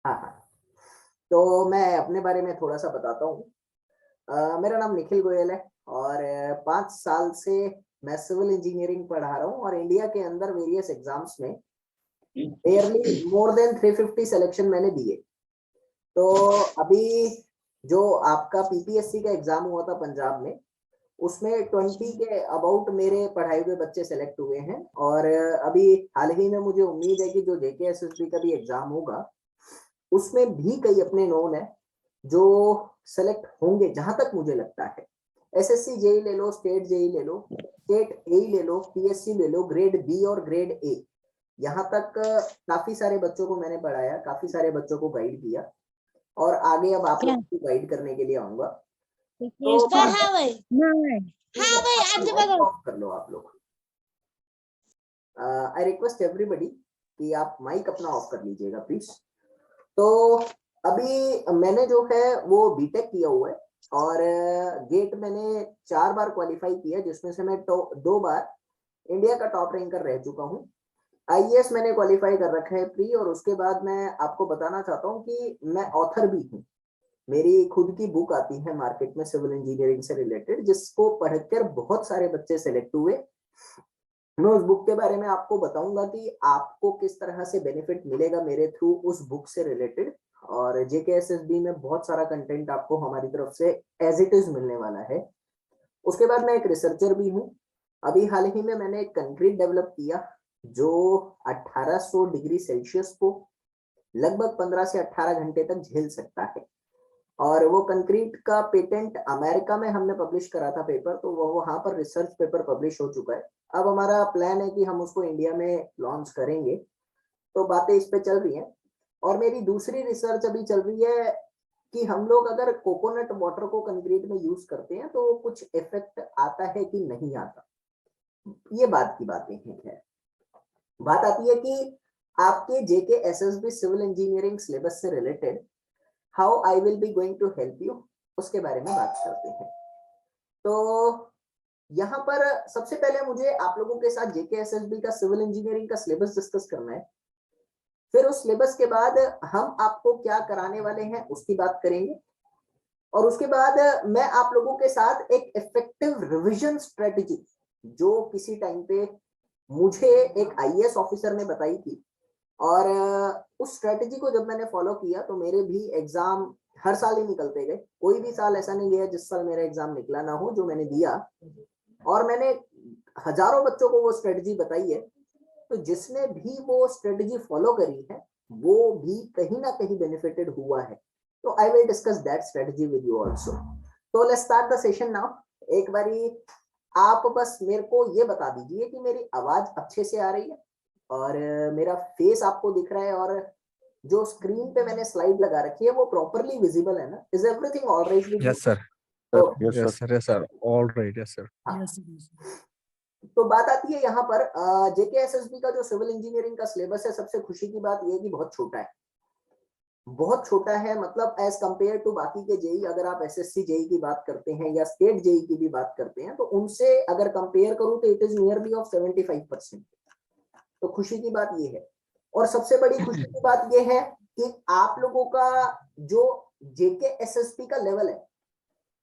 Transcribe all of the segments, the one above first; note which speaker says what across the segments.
Speaker 1: हाँ हाँ, तो मैं अपने बारे में थोड़ा सा बताता हूँ। मेरा नाम निखिल गोयल है और 5 साल से मैं सिविल इंजीनियरिंग पढ़ा रहा हूँ और इंडिया के अंदर वेरियस एग्जाम्स में नियरली मोर देन 350 सिलेक्शन मैंने दिए। तो अभी जो आपका पीपीएससी का एग्जाम हुआ था पंजाब में, उसमें 20 के अबाउट मेरे पढ़ाए हुए बच्चे सेलेक्ट हुए हैं और अभी हाल ही में मुझे उम्मीद है कि जो जेकेएसएसबी का भी एग्जाम होगा उसमें भी कई अपने नोन है जो सेलेक्ट होंगे, जहां तक मुझे लगता है। एसएससी जेई ले लो, स्टेट जेई ले लो, स्टेट ए ले लो, पीएससी ले लो, ग्रेड बी और ग्रेड ए, यहाँ तक काफी सारे बच्चों को मैंने पढ़ाया, काफी सारे बच्चों को गाइड किया और आगे अब आप लोगों को गाइड करने के लिए आऊंगा। तो ऑफ कर लो आप लोग। आई रिक्वेस्ट एवरीबडी कि आप माइक अपना ऑफ कर लीजिएगा प्लीज। तो अभी मैंने जो है वो बीटेक किया हुआ है और गेट मैंने 4 बार क्वालिफाई किया, जिसमें से मैं 2 बार इंडिया का टॉप रैंकर रह चुका हूँ। आईएएस मैंने क्वालिफाई कर रखा है प्री, और उसके बाद मैं आपको बताना चाहता हूँ कि मैं ऑथर भी हूँ। मेरी खुद की बुक आती है मार्केट में सिविल इंजीनियरिंग से रिलेटेड, जिसको पढ़कर बहुत सारे बच्चे सेलेक्ट हुए। मैं उस बुक के बारे में आपको बताऊंगा कि आपको किस तरह से बेनिफिट मिलेगा मेरे थ्रू उस बुक से रिलेटेड। और जेकेएसएसबी में बहुत सारा कंटेंट आपको हमारी तरफ से एज इट इज मिलने वाला है। उसके बाद मैं एक रिसर्चर भी हूँ। अभी हाल ही में मैंने एक कंक्रीट डेवलप किया जो 1800 डिग्री सेल्सियस को लगभग 15 से 18 घंटे तक झेल सकता है। और वो कंक्रीट का पेटेंट अमेरिका में हमने पब्लिश करा था पेपर, तो वो वहां पर रिसर्च पेपर पब्लिश हो चुका है। अब हमारा प्लान है कि हम उसको इंडिया में लॉन्च करेंगे, तो बातें इस पे चल रही हैं। और मेरी दूसरी रिसर्च अभी चल रही है कि हम लोग अगर कोकोनट वाटर को कंक्रीट में यूज करते हैं तो कुछ इफेक्ट आता है कि नहीं आता। ये बात की बातें हैं। बात आती है कि आपके जेकेएसएसबी सिविल इंजीनियरिंग सिलेबस से related how I will be going to help you, उसके बारे में बात करते हैं। तो यहाँ पर सबसे पहले मुझे आप लोगों के साथ जेकेएसएसबी का सिविल इंजीनियरिंग का सिलेबस डिस्कस करना है। फिर उस सिलेबस के बाद हम आपको क्या कराने वाले हैं उसकी बात करेंगे, और उसके बाद मैं आप लोगों के साथ एक इफेक्टिव रिवीजन स्ट्रेटजी जो किसी टाइम पे मुझे एक आईएएस ऑफिसर ने बताई थी, और उस स्ट्रेटजी को जब मैंने फॉलो किया तो मेरे भी एग्जाम हर साल ही निकलते गए। कोई भी साल ऐसा नहीं गया जिस साल मेरा एग्जाम निकला ना हो जो मैंने दिया, और मैंने हजारों बच्चों को वो स्ट्रेटजी बताई है। तो जिसने भी वो स्ट्रेटजी फॉलो करी है वो भी कहीं ना कहीं बेनिफिटेड हुआ है। तो I will discuss that strategy with you also. तो let's start the session now. एक बारी आप बस मेरे को ये बता दीजिए कि मेरी आवाज अच्छे से आ रही है और मेरा फेस आपको दिख रहा है, और जो स्क्रीन पे मैंने स्लाइड लगा रखी है वो प्रॉपरली विजिबल है ना? Is everything alright with you?
Speaker 2: Yes sir, yes sir, all right, yes sir.
Speaker 1: तो बात आती है यहाँ पर जेकेएसएसबी का जो सिविल इंजीनियरिंग का सिलेबस है, सबसे खुशी की बात यह है कि बहुत छोटा है। बहुत छोटा है मतलब एज कंपेयर टू बाकी के जेई, अगर आप एसएससी जेई की बात करते हैं या स्टेट जेई की भी बात करते हैं तो उनसे अगर कंपेयर करूं तो इट इज नियरली ऑफ 75%। तो खुशी की बात ये है। और सबसे बड़ी खुशी की बात ये है कि आप लोगों का जो जेकेएसएसबी का लेवल है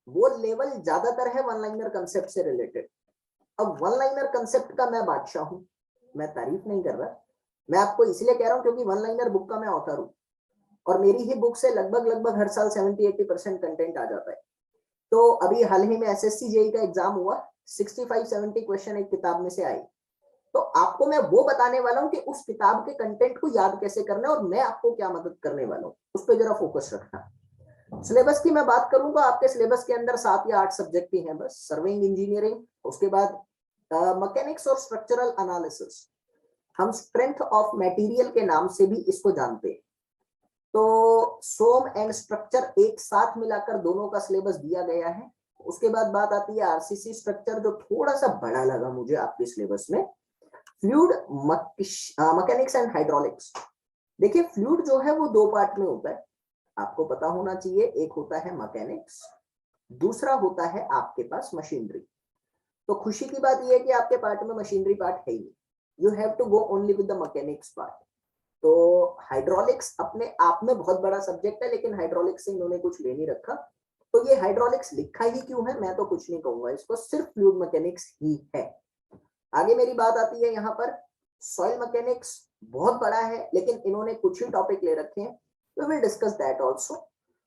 Speaker 1: वो लेवल ज्यादातर है वन लाइनर कंसेप्ट से रिलेटेड। अब वन लाइनर कंसेप्ट का मैं बादशाह हूं, मैं तारीफ नहीं कर रहा, मैं आपको इसलिए कह रहा हूं क्योंकि वन लाइनर बुक का मैं ऑथर हूं और मेरी ही बुक से लगभग हर साल 70-80% कंटेंट आ जाता है। तो अभी हाल ही में एसएससी जेई का एग्जाम हुआ, 65-70 क्वेश्चन एक किताब में से आए। तो आपको मैं वो बताने वाला हूं कि उस किताब के कंटेंट को याद कैसे करना है और मैं आपको क्या मदद करने वाला हूं, उस पर जरा फोकस रखना। सिलेबस की मैं बात करूं तो आपके सिलेबस के अंदर 7 या 8 सब्जेक्ट ही हैं बस। सर्वेइंग इंजीनियरिंग, उसके बाद मैकेनिक्स और स्ट्रक्चरल एनालिसिस, हम स्ट्रेंथ ऑफ मटेरियल के नाम से भी इसको जानते हैं। तो सोम एंड स्ट्रक्चर एक साथ मिलाकर दोनों का सिलेबस दिया गया है। उसके बाद बात आती है आरसीसी स्ट्रक्चर, जो थोड़ा सा बड़ा लगा मुझे आपके सिलेबस में। Fluid mechanics and hydraulics. देखिए फ्लूइड जो है वो 2 पार्ट में होता है, आपको पता होना चाहिए। एक होता है मैकेनिक्स, दूसरा होता है आपके पास मशीनरी। तो खुशी की बात यह है कि आपके पार्ट में मशीनरी पार्ट है ही, you have to go only with the mechanics part. तो हाइड्रोलिक्स अपने आप में बहुत बड़ा सब्जेक्ट है, लेकिन हाइड्रोलिक्स से इन्होंने कुछ ले नहीं रखा, तो ये हाइड्रोलिक्स लिखा ही क्यों है, मैं तो कुछ नहीं कहूंगा, इसको सिर्फ फ्लूइड मैकेनिक्स ही है। आगे मेरी बात आती है यहाँ पर सॉइल मैकेनिक्स, बहुत बड़ा है, लेकिन इन्होंने कुछ ही टॉपिक ले रखे हैं, we will discuss that also.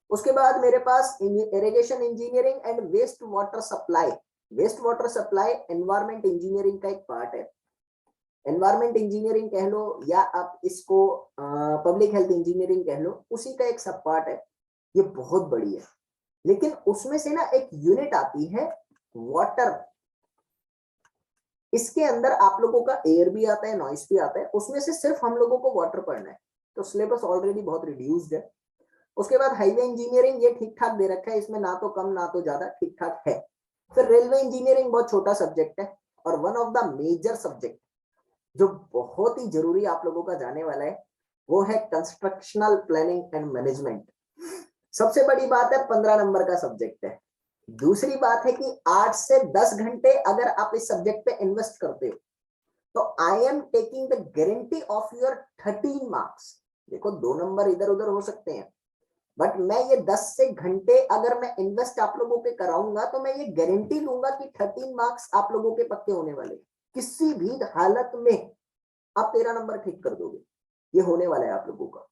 Speaker 1: उसके बाद मेरे पास irrigation engineering and waste water supply. Waste water supply environment engineering का एक पार्ट है। एनवायरमेंट इंजीनियरिंग कह लो या आप इसको पब्लिक हेल्थ इंजीनियरिंग कह लो, उसी का एक सब पार्ट है। ये बहुत बड़ी है, लेकिन उसमें से ना एक यूनिट आती है वाटर। इसके अंदर आप लोगों का एयर भी आता है, नॉइस भी आता है, उसमें से सिर्फ हम लोगों को वाटर पढ़ना है, तो सिलेबस ऑलरेडी बहुत रिड्यूस्ड है। उसके बाद हाईवे इंजीनियरिंग, ये ठीक ठाक दे रखा है, इसमें ना तो कम ना तो ज्यादा, ठीक ठाक है। फिर रेलवे इंजीनियरिंग बहुत छोटा सब्जेक्ट है, और one of the major subject जो बहुत ही जरूरी आप लोगों का जाने वाला है, वो है कंस्ट्रक्शनल प्लानिंग एंड मैनेजमेंट। सबसे बड़ी बात है 15 नंबर का सब्जेक्ट है। दूसरी बात है कि 8 से 10 घंटे अगर आप इस सब्जेक्ट पे इन्वेस्ट करते हो, तो I am taking the guarantee of your 13 marks. देखो 2 नंबर इधर उधर हो सकते हैं, बट मैं ये 10 से घंटे अगर मैं इन्वेस्ट आप लोगों के कराऊंगा, तो मैं ये गारंटी लूंगा कि 13 मार्क्स आप लोगों के पक्के होने वाले। किसी भी हालत में आप 13 नंबर ठीक कर दोगे, ये होने वाला है आप लोगों का।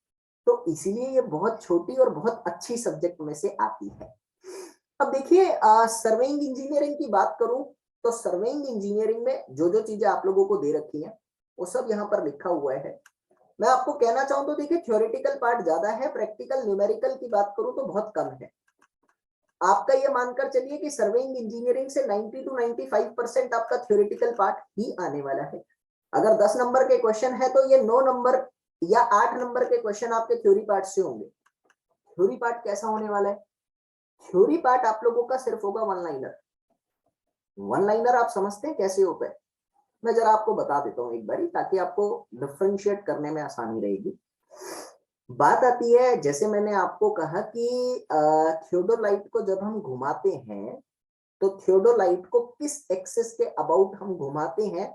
Speaker 1: तो इसीलिए ये बहुत छोटी और बहुत अच्छी सब्जेक्ट में से आती है। अब देखिए सर्वेइंग इंजीनियरिंग की बात करूं, तो सर्वेइंग इंजीनियरिंग में जो जो चीजें आप लोगों को दे रखी हैं, वो सब यहाँ पर लिखा हुआ है। मैं आपको कहना चाहूं तो देखिए थ्योरेटिकल पार्ट ज्यादा है, प्रैक्टिकल न्यूमेरिकल की बात करूं तो बहुत कम है। आपका ये मानकर चलिए कि सर्वेइंग इंजीनियरिंग से 90 to 95% आपका थ्योरेटिकल पार्ट ही आने वाला है। अगर 10 नंबर के क्वेश्चन है, तो ये 9 नंबर या 8 नंबर के क्वेश्चन आपके थ्योरी पार्ट से होंगे। थ्योरी पार्ट कैसा होने वाला है? थ्योरी पार्ट आप लोगों का सिर्फ होगा वन लाइनर। वन लाइनर आप समझते हैं कैसे होता है? मैं जरा आपको बता देता हूँ एक बारी, ताकि आपको डिफरेंशिएट करने में आसानी रहेगी। बात आती है, जैसे मैंने आपको कहा कि थियोडोलाइट को जब हम घुमाते हैं, तो थियोडोलाइट को किस एक्सिस के अबाउट हम घुमाते हैं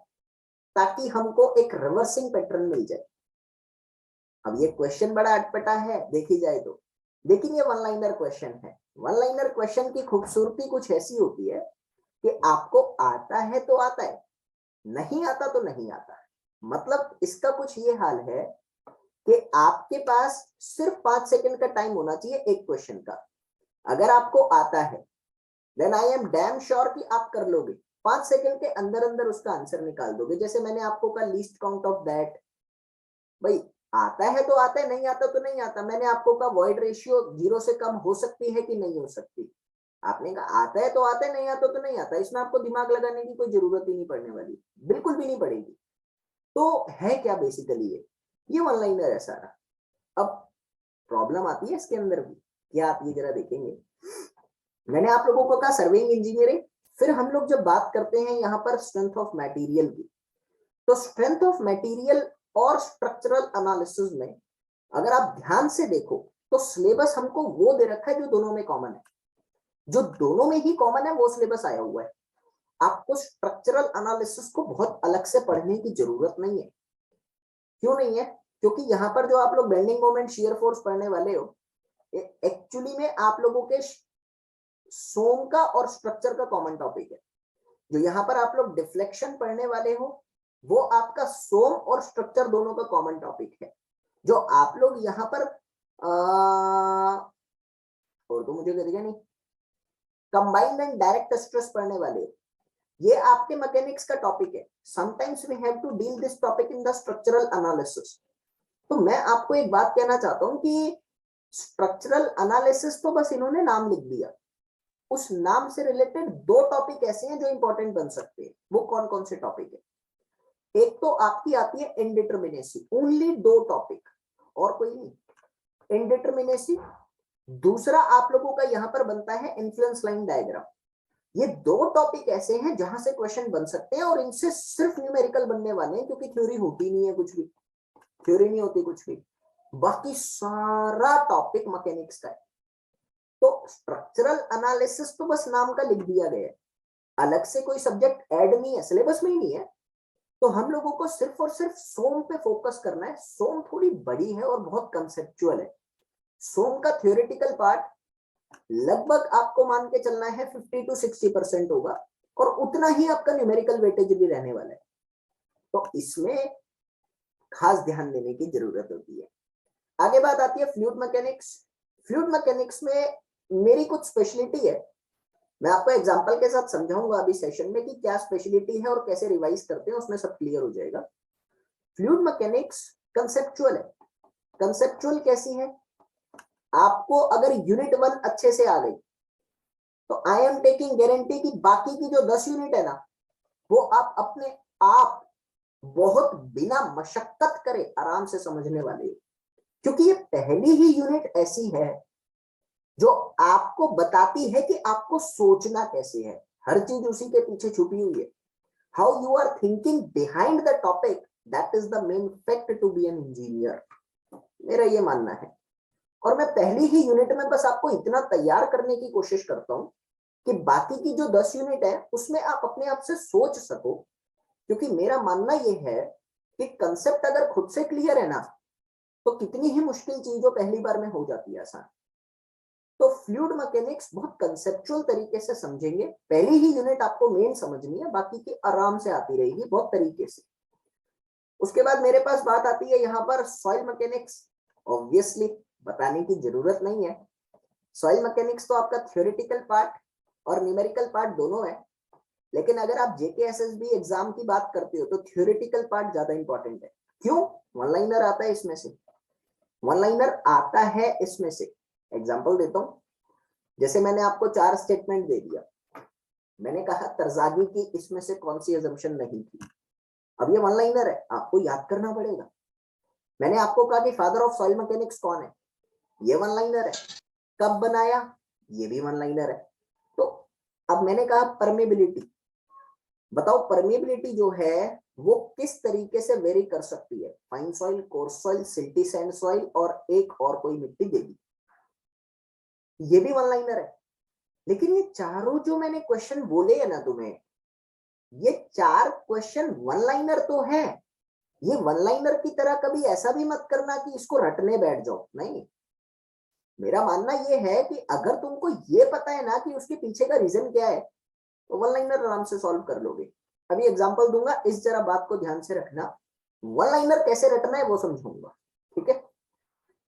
Speaker 1: ताकि हमको एक रिवर्सिंग पैटर्न मिल जाए। अब ये क्वेश्चन बड़ा अटपटा है देखी जाए तो, लेकिन ये वन लाइनर क्वेश्चन है। वन लाइनर क्वेश्चन की खूबसूरती कुछ ऐसी होती है कि आपको आता है तो आता है, नहीं आता तो नहीं आता। मतलब इसका कुछ ये हाल है कि आपके पास सिर्फ 5 सेकंड का टाइम होना चाहिए एक क्वेश्चन का। अगर आपको आता है, then I am damn sure कि आप कर लोगे, 5 सेकंड के अंदर अंदर उसका आंसर निकाल दोगे। जैसे मैंने आपको कहा लीस्ट काउंट ऑफ दैट, भाई आता है तो आता है, नहीं आता तो नहीं आता। मैंने आपको कहा वॉइड रेशियो 0 से कम हो सकती है कि नहीं हो सकती, आपने कहा आता है तो आता है, नहीं आता तो नहीं आता। इसमें आपको दिमाग लगाने की कोई जरूरत ही नहीं पड़ने वाली, बिल्कुल भी नहीं पड़ेगी। तो है क्या बेसिकली ये वन लाइनर है सारा। अब प्रॉब्लम आती है इसके अंदर भी, क्या आप ये जरा देखेंगे। मैंने आप लोगों को कहा सर्वेइंग इंजीनियरिंग, फिर हम लोग जब बात करते हैं यहाँ पर स्ट्रेंथ ऑफ मटेरियल की, तो स्ट्रेंथ ऑफ मटेरियल और स्ट्रक्चरल एनालिसिस में अगर आप ध्यान से देखो, तो सिलेबस हमको वो दे रखा है जो दोनों में कॉमन है। जो दोनों में ही कॉमन है वो सिलेबस आया हुआ है। आपको स्ट्रक्चरल एनालिसिस को बहुत अलग से पढ़ने की जरूरत नहीं है। क्यों नहीं है? क्योंकि यहाँ पर जो आप लोग बेंडिंग मोमेंट, शियर फोर्स पढ़ने वाले हो, एक्चुअली में आप लोगों के सोम का और स्ट्रक्चर का कॉमन टॉपिक है। जो यहाँ पर आप लोग डिफ्लेक्शन पढ़ने वाले हो, वो आपका सोम और स्ट्रक्चर दोनों का कॉमन टॉपिक है। जो आप लोग यहाँ पर और तो मुझे करेगा नहीं, कंबाइंड एंड डायरेक्ट स्ट्रेस पढ़ने वाले हो, ये आपके मैकेनिक्स का टॉपिक है। Sometimes we have to deal this topic in the structural analysis. तो मैं आपको एक बात कहना चाहता हूं कि स्ट्रक्चरल एनालिसिस तो बस इन्होंने नाम लिख दिया, उस नाम से रिलेटेड 2 टॉपिक ऐसे हैं जो इंपॉर्टेंट बन सकते हैं। वो कौन कौन से टॉपिक है? एक तो आपकी आती है इनडिटर्मिनेसी, ओनली 2 टॉपिक और कोई नहीं, इनडिटर्मिनेसी। दूसरा आप लोगों का यहां पर बनता है इन्फ्लुएंस लाइन डायग्राम। ये 2 टॉपिक ऐसे हैं जहां से क्वेश्चन बन सकते हैं, और इनसे सिर्फ न्यूमेरिकल बनने वाले हैं, क्योंकि थ्योरी होती नहीं है कुछ भी, थ्योरी नहीं होती कुछ भी। बाकी सारा टॉपिक मैकेनिक्स का है। तो स्ट्रक्चरल एनालिसिस तो बस नाम का लिख दिया गया है, अलग से कोई सब्जेक्ट ऐड नहीं है, सिलेबस में ही नहीं है। तो हम लोगों को सिर्फ और सिर्फ सोम पे फोकस करना है। सोम थोड़ी बड़ी है और बहुत कंसेप्चुअल है। सोम का थ्योरेटिकल पार्ट लगभग आपको मान के चलना है 50 to 60% होगा, और उतना ही आपका न्यूमेरिकल वेटेज भी रहने वाला है। तो इसमें खास ध्यान देने की जरूरत होती है। आगे बात आती है फ्लूइड मैकेनिक्स। फ्लूइड मैकेनिक्स में मेरी कुछ स्पेशलिटी है, मैं आपको एग्जांपल के साथ समझाऊंगा अभी सेशन में कि क्या स्पेशलिटी है और कैसे रिवाइज करते हैं, उसमें सब क्लियर हो जाएगा। फ्लूइड मैकेनिक्स कंसेप्चुअल है। कंसेप्चुअल कैसी है? आपको अगर यूनिट 1 अच्छे से आ गई तो आई एम टेकिंग गारंटी कि बाकी की जो 10 यूनिट है ना, वो आप अपने आप बहुत बिना मशक्कत करे आराम से समझने वाले हो, क्योंकि ये पहली ही यूनिट ऐसी है जो आपको बताती है कि आपको सोचना कैसे है। हर चीज उसी के पीछे छुपी हुई है। How you are thinking behind the topic, that is the main fact to be an engineer, मेरा ये मानना है। और मैं पहली ही यूनिट में बस आपको इतना तैयार करने की कोशिश करता हूं कि बाकी की जो 10 यूनिट है उसमें आप अपने आप से सोच सको, क्योंकि मेरा मानना यह है कि कंसेप्ट अगर खुद से क्लियर है ना, तो कितनी ही मुश्किल चीजों पहली बार में हो जाती है आसान। तो फ्लूइड मैकेनिक्स बहुत कंसेप्चुअल तरीके से समझेंगे। पहली ही यूनिट आपको मेन समझनी है, बाकी की आराम से आती रहेगी बहुत तरीके से। उसके बाद मेरे पास बात आती है यहाँ पर सॉइल मैकेनिक्स। ऑब्वियसली बताने की जरूरत नहीं है, सॉइल मैकेनिक्स तो आपका थ्योरेटिकल पार्ट और न्यूमेरिकल पार्ट दोनों है। लेकिन अगर आप जेकेएसएसबी एग्जाम की बात करते हो तो थ्योरेटिकल पार्ट ज्यादा इंपॉर्टेंट है। क्यों? वन लाइनर आता है इसमें से, वन लाइनर आता है इसमें से। एग्जांपल देता हूं, जैसे मैंने आपको 4 स्टेटमेंट दे दिया, मैंने कहा तरजागी की इसमें से कौन सी अजम्पशन नहीं थी। अब ये वन लाइनर है, आपको याद करना पड़ेगा। मैंने आपको कहा कि फादर ऑफ सॉइल मैकेनिक्स कौन है, ये वन लाइनर है। कब बनाया, ये भी वन लाइनर है। तो अब मैंने कहा परमेबिलिटी, बताओ परमेबिलिटी जो है वो किस तरीके से वेरी कर सकती है, fine soil, course soil, silty sand soil और एक और कोई मिट्टी देगी, ये भी वन लाइनर है। लेकिन ये चारों जो मैंने क्वेश्चन बोले है ना तुम्हें, ये 4 क्वेश्चन वन लाइनर तो है। ये वन लाइनर की तरह कभी ऐसा भी मत करना कि इसको रटने बैठ जाओ, नहीं। मेरा मानना ये है कि अगर तुमको ये पता है ना कि उसके पीछे का रीजन क्या है, तो वन लाइनर आराम से सॉल्व कर लोगे। अभी एग्जांपल दूंगा, इस जरा बात को ध्यान से रखना। वन लाइनर कैसे रटना है वो समझाऊंगा, ठीक है।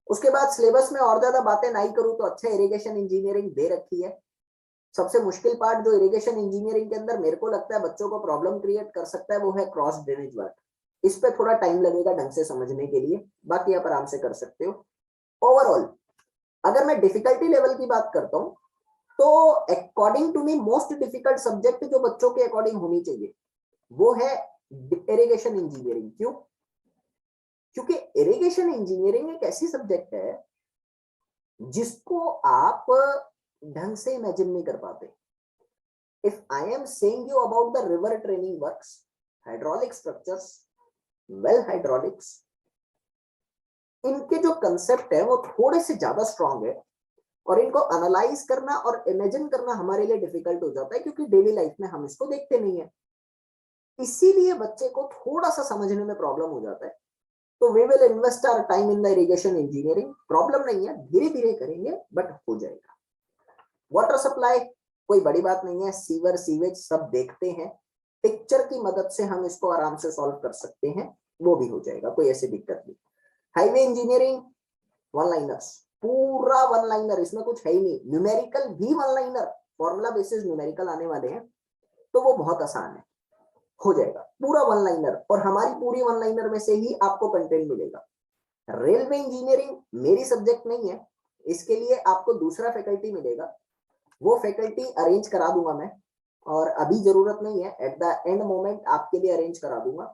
Speaker 1: उसके बाद सिलेबस में और ज्यादा बातें नहीं करूं तो अच्छा, इरिगेशन इंजीनियरिंग दे रखी है। सबसे मुश्किल पार्ट जो इरिगेशन इंजीनियरिंग के अंदर मेरे को लगता है बच्चों को प्रॉब्लम क्रिएट कर सकता है, वो है क्रॉस ड्रेनेज वर्क। इस पे थोड़ा टाइम लगेगा ढंग से समझने के लिए, बाकी आप आराम से कर सकते हो। ओवरऑल अगर मैं डिफिकल्टी लेवल की बात करता हूं तो according to me most difficult subject जो बच्चों के अकॉर्डिंग होनी चाहिए वो है इरिगेशन इंजीनियरिंग। क्यों? क्योंकि इरिगेशन इंजीनियरिंग एक ऐसी सब्जेक्ट है जिसको आप ढंग से इमेजिन नहीं कर पाते। If I am saying you about the river training works, hydraulic structures, well hydraulics, इनके जो कंसेप्ट है वो थोड़े से ज्यादा स्ट्रांग है, और इनको एनालाइज करना और इमेजिन करना हमारे लिए डिफिकल्ट हो जाता है, क्योंकि डेली लाइफ में हम इसको देखते नहीं है। इसीलिए बच्चे को थोड़ा सा समझने में प्रॉब्लम हो जाता है। तो we will invest our time in the irrigation engineering. Problem नहीं है, धीरे धीरे करेंगे बट हो जाएगा। वाटर सप्लाई कोई बड़ी बात नहीं है, सीवर सीवेज सब देखते हैं, पिक्चर की मदद से हम इसको आराम से सॉल्व कर सकते हैं, वो भी हो जाएगा, कोई ऐसी दिक्कत नहीं। हाईवे इंजीनियरिंग वन लाइनर्स, पूरा वन लाइनर, इसमें कुछ है ही नहीं। न्यूमेरिकल भी one liner, formula basis numerical आने वाले हैं, तो वो बहुत आसान है, हो जाएगा पूरा वन लाइनर। और हमारी पूरी वन लाइनर में से ही आपको कंटेंट मिलेगा। रेलवे इंजीनियरिंग मेरी सब्जेक्ट नहीं है, इसके लिए आपको दूसरा फैकल्टी मिलेगा, वो फैकल्टी अरेंज करा दूंगा मैं, और अभी जरूरत नहीं है, एट द एंड मोमेंट आपके लिए अरेंज करा दूंगा।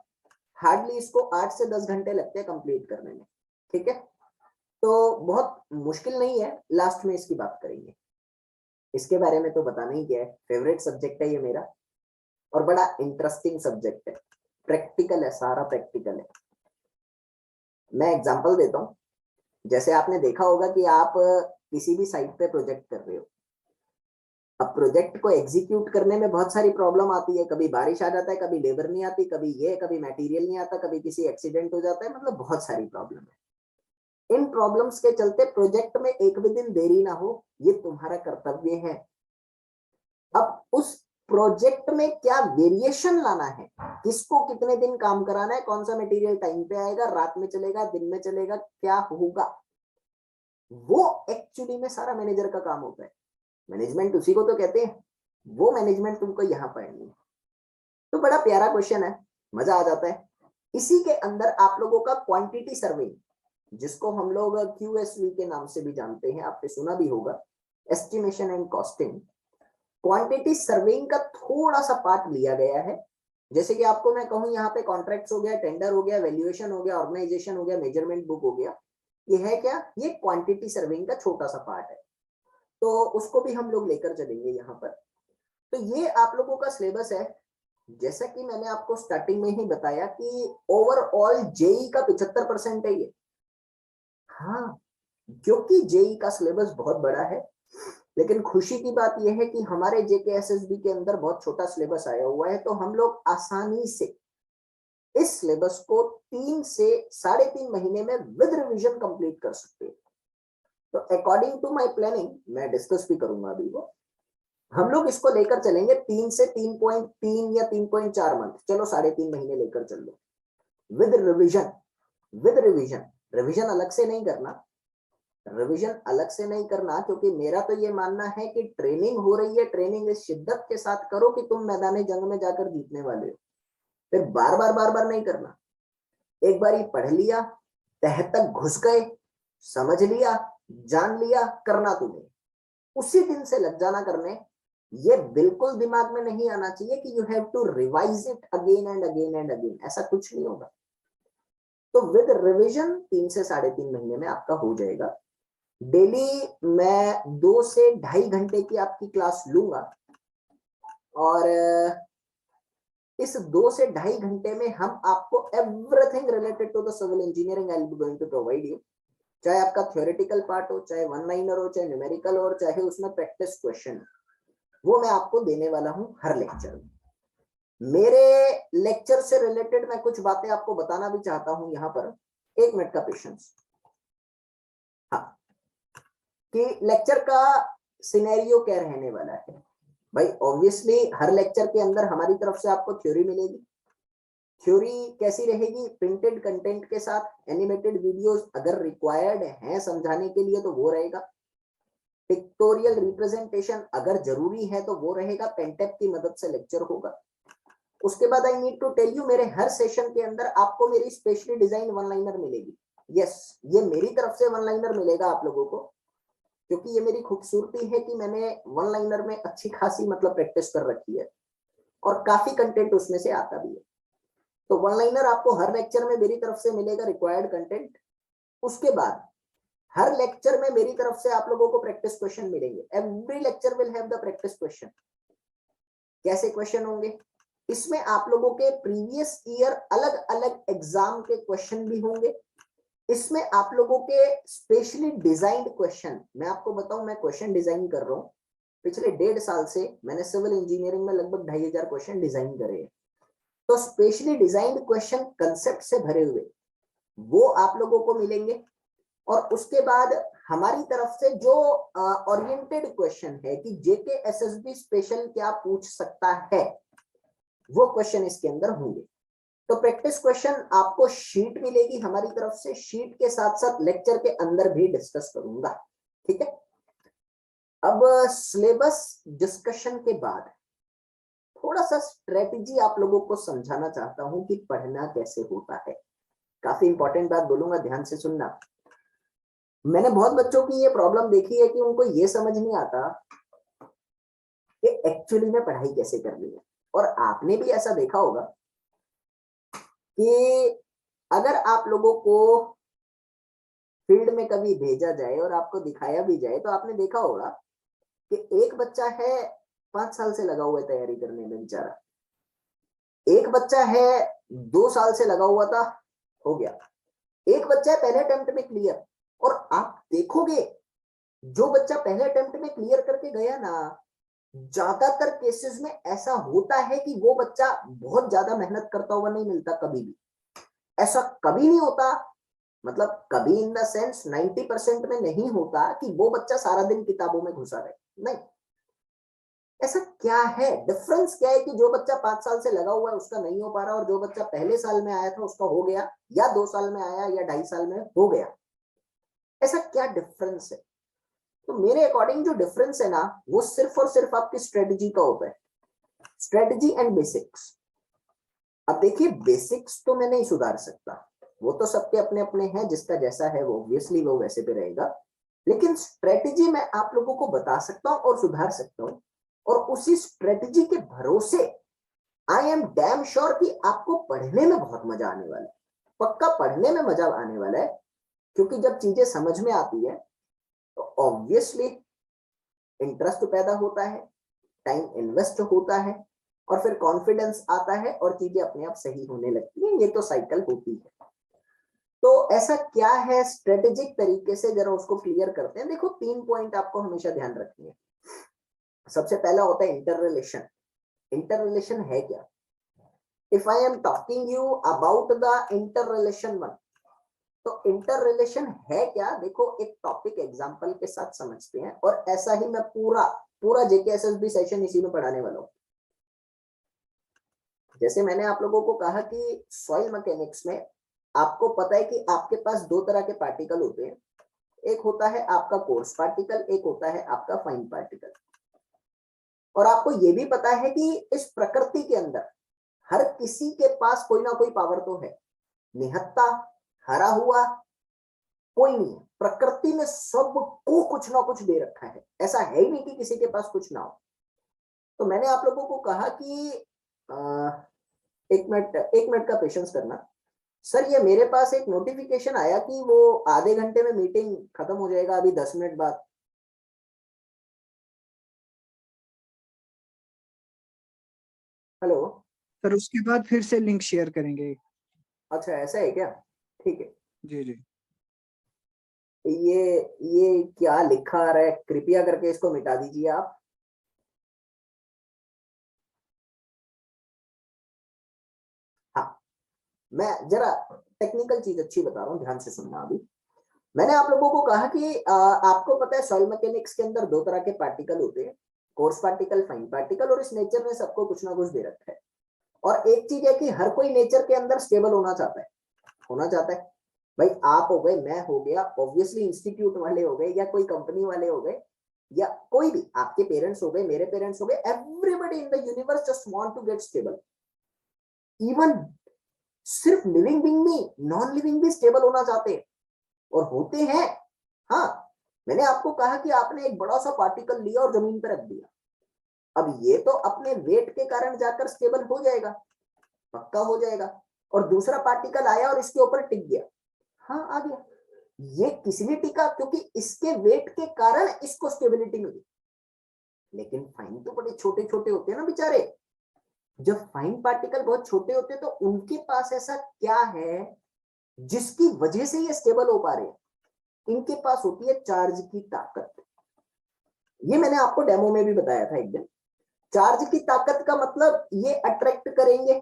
Speaker 1: हार्डली इसको 8 से 10 घंटे लगते हैं कंप्लीट करने में, ठीक है। तो बहुत मुश्किल नहीं है, लास्ट में इसकी बात करेंगे। इसके बारे में तो बताना ही क्या है, फेवरेट सब्जेक्ट है ये मेरा, और बड़ा इंटरेस्टिंग सब्जेक्ट है। प्रैक्टिकल है, सारा प्रैक्टिकल है। मैं एग्जांपल देता हूँ, जैसे आपने देखा होगा कि आप किसी भी साइट पे प्रोजेक्ट कर रहे हो, अब प्रोजेक्ट को एग्जीक्यूट करने में बहुत सारी प्रॉब्लम आती है, कभी बारिश आ जाता है, कभी लेबर नहीं आती, कभी मटेरियल नहीं आता, कभी किसी एक्सीडेंट हो जाता है, मतलब बहुत सारी प्रॉब्लम है। इन प्रॉब्लम्स के चलते प्रोजेक्ट में एक भी दिन देरी ना हो, ये तुम्हारा कर्तव्य है। अब उस प्रोजेक्ट में क्या वेरिएशन लाना है, किसको कितने दिन काम कराना है, कौन सा मटेरियल टाइम पे आएगा, रात में चलेगा, दिन में चलेगा, क्या होगा, वो एक्चुअली में सारा मैनेजर का काम होता है। मैनेजमेंट उसी को तो कहते हैं, वो मैनेजमेंट तुमको यहाँ पढ़नी है। तो बड़ा प्यारा क्वेश्चन है, मजा आ जाता है। इसी के अंदर आप लोगों का क्वांटिटी सर्वे, जिसको हम लोग QSV के नाम से भी जानते हैं, आपने सुना भी होगा, estimation and costing. Quantity surveying का थोड़ा सा पार्ट लिया गया है। जैसे कि आपको मैं कहूं, यहाँ पे कॉन्ट्रैक्ट्स हो गया, टेंडर हो गया, वैल्यूएशन हो गया, ऑर्गेनाइजेशन हो गया, मेजरमेंट बुक हो गया, ये है क्या, ये क्वांटिटी सर्वेइंग का छोटा सा पार्ट है, तो उसको भी हम लोग लेकर चलेंगे यहाँ पर। तो ये आप लोगों का सिलेबस है। जैसा कि मैंने आपको स्टार्टिंग में ही बताया कि ओवरऑल जेई का 75% है ये। हाँ, क्योंकि जेई का सिलेबस बहुत बड़ा है, लेकिन खुशी की बात यह है कि हमारे JKSSB के अंदर बहुत छोटा सिलेबस आया हुआ है, तो हम लोग आसानी से इस सिलेबस को 3 से 3.5 महीने में विद रिवीजन कंप्लीट कर सकते हैं। तो अकॉर्डिंग टू माय प्लानिंग, मैं डिस्कस भी करूंगा अभी वो, हम लोग इसको लेकर चलेंगे 3 से 3.3 या 3.4 मंथ, चलो 3.5 महीने लेकर चल लो, with revision. With revision, revision अलग से नहीं करना, रिवीजन अलग से नहीं करना, क्योंकि मेरा तो ये मानना है कि ट्रेनिंग हो रही है, ट्रेनिंग इस शिद्दत के साथ करो कि तुम मैदान जंग में जाकर जीतने वाले हो। फिर बार बार नहीं करना, एक बार ही पढ़ लिया, तह तक घुस गए, समझ लिया, जान लिया, करना तुम्हें उसी दिन से लग जाना करने। ये बिल्कुल दिमाग में नहीं आना चाहिए कि you have to revise it again and again and again, ऐसा कुछ नहीं होगा। तो विद रिवीजन 3 से 3.5 महीने में आपका हो जाएगा। डेली मैं 2 से 2.5 घंटे की आपकी क्लास लूंगा, और इस 2 से 2.5 घंटे में हम आपको everything related to the civil engineering I will be going to provide you. चाहे आपका थ्योरेटिकल पार्ट हो, चाहे वन लाइनर हो, चाहे न्यूमेरिकल हो, चाहे उसमें प्रैक्टिस क्वेश्चन, वो मैं आपको देने वाला हूं हर लेक्चर में। मेरे लेक्चर से रिलेटेड मैं कुछ बातें आपको बताना भी चाहता हूं यहाँ पर, 1 मिनट का पेशेंस। हाँ, कि लेक्चर का सिनेरियो क्या रहने वाला है भाई। ऑब्वियसली हर लेक्चर के अंदर हमारी तरफ से आपको थ्योरी मिलेगी। थ्योरी कैसी रहेगी, प्रिंटेड कंटेंट के साथ, एनिमेटेड वीडियोस अगर रिक्वायर्ड हैं समझाने के लिए तो वो रहेगा, पिक्टोरियल रिप्रेजेंटेशन अगर जरूरी है तो वो रहेगा, पेंटेप की मदद से लेक्चर होगा। उसके बाद I need to tell you, मेरे हर सेशन के अंदर आपको मेरी स्पेशली डिजाइन वन लाइनर मिलेगी। यस, ये मेरी तरफ से वन लाइनर मिलेगा आप लोगों को, क्योंकि ये मेरी खूबसूरती है कि मैंने वन लाइनर में अच्छी खासी मतलब प्रैक्टिस कर रखी है, और काफी कंटेंट उसमें से आता भी है। तो वन लाइनर आपको हर लेक्चर में मेरी तरफ से मिलेगा, रिक्वायर्ड कंटेंट। उसके बाद हर लेक्चर में मेरी तरफ से आप लोगों को प्रैक्टिस क्वेश्चन मिलेंगे। Every lecture will have the practice question. कैसे क्वेश्चन होंगे, इसमें आप लोगों के प्रीवियस ईयर अलग अलग एग्जाम के क्वेश्चन भी होंगे। इसमें आप लोगों के स्पेशली डिजाइंड क्वेश्चन, मैं आपको बताऊं, मैं क्वेश्चन डिजाइन कर रहा हूं पिछले 1.5 साल से। मैंने सिविल इंजीनियरिंग में लगभग 2500 क्वेश्चन डिजाइन करे हैं। तो स्पेशली डिजाइंड क्वेश्चन कंसेप्ट से भरे हुए वो आप लोगों को मिलेंगे। और उसके बाद हमारी तरफ से जो ओरिएंटेड क्वेश्चन है कि JKSSB स्पेशल क्या पूछ सकता है, वो क्वेश्चन इसके अंदर होंगे। तो प्रैक्टिस क्वेश्चन आपको शीट मिलेगी हमारी तरफ से, शीट के साथ साथ लेक्चर के अंदर भी डिस्कस करूंगा, ठीक है। अब सिलेबस डिस्कशन के बाद थोड़ा सा स्ट्रेटेजी आप लोगों को समझाना चाहता हूं कि पढ़ना कैसे होता है। काफी इंपॉर्टेंट बात बोलूंगा, ध्यान से सुनना। मैंने बहुत बच्चों की ये प्रॉब्लम देखी है कि उनको ये समझ नहीं आता कि एक्चुअली में पढ़ाई कैसे करनी है। और आपने भी ऐसा देखा होगा कि अगर आप लोगों को फील्ड में कभी भेजा जाए और आपको दिखाया भी जाए, तो आपने देखा होगा कि एक बच्चा है 5 साल से लगा हुआ है तैयारी करने में बेचारा, एक बच्चा है 2 साल से लगा हुआ था, हो गया, एक बच्चा है पहले अटेम्प्ट में क्लियर। और आप देखोगे जो बच्चा पहले अटेम्प्ट में क्लियर करके गया ना, ज्यादातर केसेस में ऐसा होता है कि वो बच्चा बहुत ज्यादा मेहनत करता हुआ नहीं मिलता, कभी भी ऐसा कभी नहीं होता। मतलब कभी इन द सेंस 90% में नहीं होता कि वो बच्चा सारा दिन किताबों में घुसा रहे, नहीं। ऐसा क्या है, डिफरेंस क्या है कि जो बच्चा 5 साल से लगा हुआ है उसका नहीं हो पा रहा, और जो बच्चा पहले साल में आया था उसका हो गया, या 2 साल में आया या 2.5 साल में हो गया। ऐसा क्या डिफरेंस है? तो मेरे अकॉर्डिंग जो डिफरेंस है ना, वो सिर्फ और सिर्फ आपकी स्ट्रेटजी का होता है, स्ट्रेटजी एंड बेसिक्स। अब देखिए, बेसिक्स तो मैं नहीं सुधार सकता, वो तो सबके अपने अपने हैं, जिसका जैसा है वो ऑब्वियसली वो वैसे पे रहेगा। लेकिन स्ट्रेटजी मैं आप लोगों को बता सकता हूं और सुधार सकता हूं, और उसी स्ट्रेटजी के भरोसे आई एम डैम श्योर कि आपको पढ़ने में बहुत मजा आने वाला है, पक्का पढ़ने में मजा आने वाला है। क्योंकि जब चीजें समझ में आती है तो ऑब्वियसली इंटरेस्ट पैदा होता है, टाइम इन्वेस्ट होता है, और फिर कॉन्फिडेंस आता है और चीजें अपने आप सही होने लगती हैं। ये तो साइकिल होती है। तो ऐसा क्या है स्ट्रेटेजिक तरीके से, जरा उसको क्लियर करते हैं। देखो, 3 पॉइंट आपको हमेशा ध्यान रखनी है। सबसे पहला होता है इंटर रिलेशन। इंटर रिलेशन है क्या? If I am talking you about the inter relation one, तो इंटर रिलेशन है क्या? देखो, एक टॉपिक एग्जांपल के साथ समझते हैं, और ऐसा ही मैं पूरा पूरा जेकेएसएसबी सेशन इसी में पढ़ाने वाला हूं। जैसे मैंने आप लोगों को कहा कि सॉइल मैकेनिक्स में आपको पता है कि आपके पास 2 तरह के पार्टिकल होते हैं। एक होता है आपका कोर्स पार्टिकल, एक होता है आपका फाइन पार्टिकल। और आपको यह भी पता है कि इस प्रकृति के अंदर हर किसी के पास कोई ना कोई पावर तो है। निहत्ता, हरा हुआ कोई नहीं है, प्रकृति में सबको कुछ ना कुछ दे रखा है, ऐसा है ही नहीं कि किसी के पास कुछ ना हो। तो मैंने आप लोगों को कहा कि 1 मिनट का पेशेंस करना। सर, ये मेरे पास एक नोटिफिकेशन आया कि वो आधे घंटे में मीटिंग खत्म हो जाएगा, अभी 10 मिनट बाद। हेलो।
Speaker 3: सर उसके बाद फिर से लिंक शेयर करेंगे।
Speaker 1: अच्छा, ऐसा है क्या? ठीक है।
Speaker 3: जी जी।
Speaker 1: ये क्या लिखा आ रहा है? कृपया करके इसको मिटा दीजिए आप। हाँ, मैं जरा टेक्निकल चीज अच्छी बता रहा हूँ, ध्यान से सुनना। अभी मैंने आप लोगों को कहा कि आपको पता है सॉइल मैकेनिक्स के अंदर 2 तरह के पार्टिकल होते हैं, कोर्स पार्टिकल, फाइन पार्टिकल। और इस नेचर ने सबको कुछ ना कुछ दे रखा है। और एक चीज है कि हर कोई नेचर के अंदर स्टेबल होना चाहता है, होना चाहता है। भाई, आप हो गए, मैं हो गया, ऑब्वियसली इंस्टीट्यूट वाले हो गए, या कोई कंपनी वाले हो गए, या कोई भी, आपके पेरेंट्स हो गए, मेरे पेरेंट्स हो गए, everybody in the universe just want to get stable. Even सिर्फ लिविंग बीइंग नहीं, नॉन लिविंग भी स्टेबल होना चाहते हैं, और होते हैं। हाँ, मैंने आपको कहा कि आपने एक बड़ा सा पार्टिकल लिया और जमीन पर रख दिया। अब ये तो अपने वेट के कारण जाकर स्टेबल हो जाएगा, पक्का हो जाएगा। और दूसरा पार्टिकल आया और इसके ऊपर टिक गया। हाँ, आ गया। ये किस लिए टिका? क्योंकि इसके वेट के कारण इसको स्टेबिलिटी मिली। लेकिन फाइन तो बड़े छोटे छोटे होते हैं ना बेचारे। जब फाइन पार्टिकल बहुत छोटे होते हैं तो उनके पास ऐसा क्या है जिसकी वजह से ये स्टेबल हो पा रहे हैं? इनके पास होती है चार्ज की ताकत। ये मैंने आपको डेमो में भी बताया था एक दिन। चार्ज की ताकत का मतलब ये अट्रैक्ट करेंगे,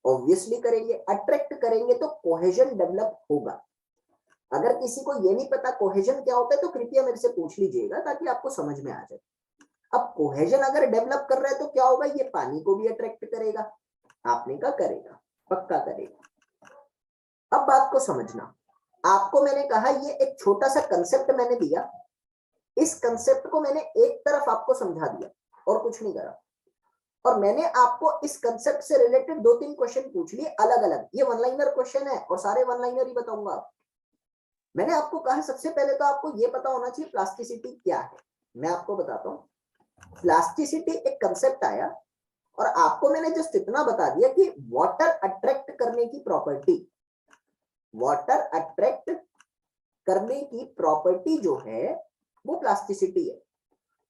Speaker 1: ऑब्वियसली करेंगे। अट्रैक्ट करेंगे तो कोहेजन डेवलप होगा। अगर किसी को ये नहीं पता कोहेजन क्या होता है तो कृपया मेरे से पूछ लीजिएगा, ताकि आपको समझ में आ जाए। अब कोहेजन अगर डेवलप कर रहा है तो क्या होगा? ये पानी को भी अट्रैक्ट करेगा। आपने क्या करेगा? पक्का करेगा। अब बात को समझना। आपको मैंने कहा, ये एक छोटा सा कंसेप्ट मैंने दिया, इस कंसेप्ट को मैंने एक तरफ आपको समझा दिया और कुछ नहीं करा। और मैंने आपको इस कंसेप्ट से रिलेटेड 2-3 क्वेश्चन पूछ लिए अलग अलग। ये वन लाइनर क्वेश्चन है और सारे वन लाइनर ही बताऊंगा। मैंने आपको कहा सबसे पहले तो आपको ये पता होना चाहिए प्लास्टिसिटी क्या है। मैं आपको बताता हूं। प्लास्टिसिटी एक कंसेप्ट आया, और आपको मैंने जस्ट इतना बता दिया कि वाटर अट्रैक्ट करने की प्रॉपर्टी, वाटर अट्रैक्ट करने की प्रॉपर्टी जो है वो प्लास्टिसिटी है।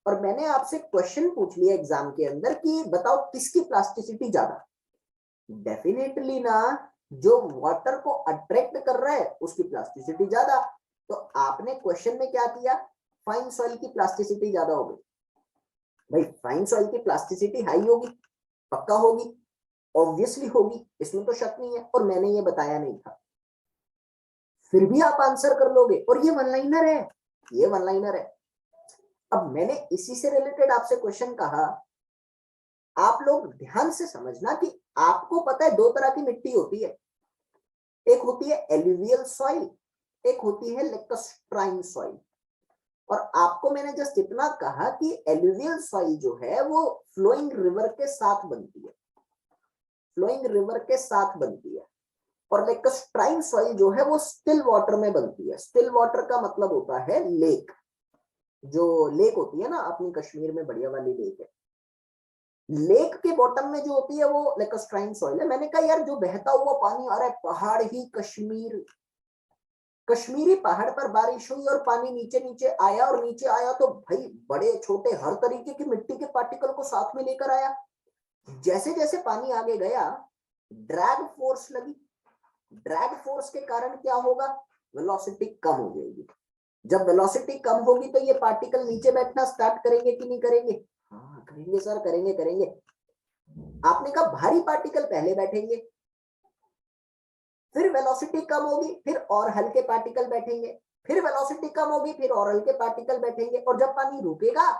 Speaker 1: और मैंने आपसे क्वेश्चन पूछ लिया एग्जाम के अंदर कि बताओ किसकी प्लास्टिसिटी ज्यादा? डेफिनेटली ना, जो वाटर को अट्रैक्ट कर रहा है उसकी प्लास्टिसिटी ज्यादा। तो आपने क्वेश्चन में क्या किया? फाइन सॉइल की प्लास्टिसिटी ज्यादा हो गई। भाई फाइन सॉइल की प्लास्टिसिटी हाई होगी, पक्का होगी, ऑब्वियसली होगी, इसमें तो शक नहीं है, और मैंने ये बताया नहीं था, फिर भी आप आंसर कर लोगे, और ये वन लाइनर है, ये वन लाइनर है। अब मैंने इसी से रिलेटेड आपसे क्वेश्चन कहा, आप लोग ध्यान से समझना कि आपको पता है 2 तरह की मिट्टी होती है, एक होती है एलुवियल सॉइल, एक होती है लेकस्ट्राइन सॉइल। और आपको मैंने जस्ट इतना कहा कि एलुवियल सॉइल जो है वो फ्लोइंग रिवर के साथ बनती है, फ्लोइंग रिवर के साथ बनती है, और लेकस्ट्राइन सॉइल जो है वो स्टिल वाटर में बनती है। स्टिल वाटर का मतलब होता है लेक, जो लेक होती है ना अपनी कश्मीर में, बढ़िया वाली लेक है, लेक के बॉटम में जो होती है वो लेकस्ट्राइन सॉइल है। मैंने कहा यार जो बहता हुआ पानी आ रहा है, पहाड़ ही कश्मीर, कश्मीरी पहाड़ पर बारिश हुई और पानी नीचे नीचे आया, और नीचे आया तो भाई बड़े छोटे हर तरीके की मिट्टी के पार्टिकल को साथ में लेकर आया। जैसे जैसे पानी आगे गया, ड्रैग फोर्स लगी, ड्रैग फोर्स के कारण क्या होगा, वेलोसिटी कम हो जाएगी। जब वेलोसिटी कम होगी तो ये पार्टिकल नीचे बैठना स्टार्ट करेंगे कि नहीं करेंगे? हाँ करेंगे सर, करेंगे करेंगे। आपने कहा भारी पार्टिकल पहले बैठेंगे, फिर वेलोसिटी कम होगी, फिर और हल्के पार्टिकल बैठेंगे, फिर वेलोसिटी कम होगी, फिर और हल्के पार्टिकल बैठेंगे, और जब पानी रुकेगा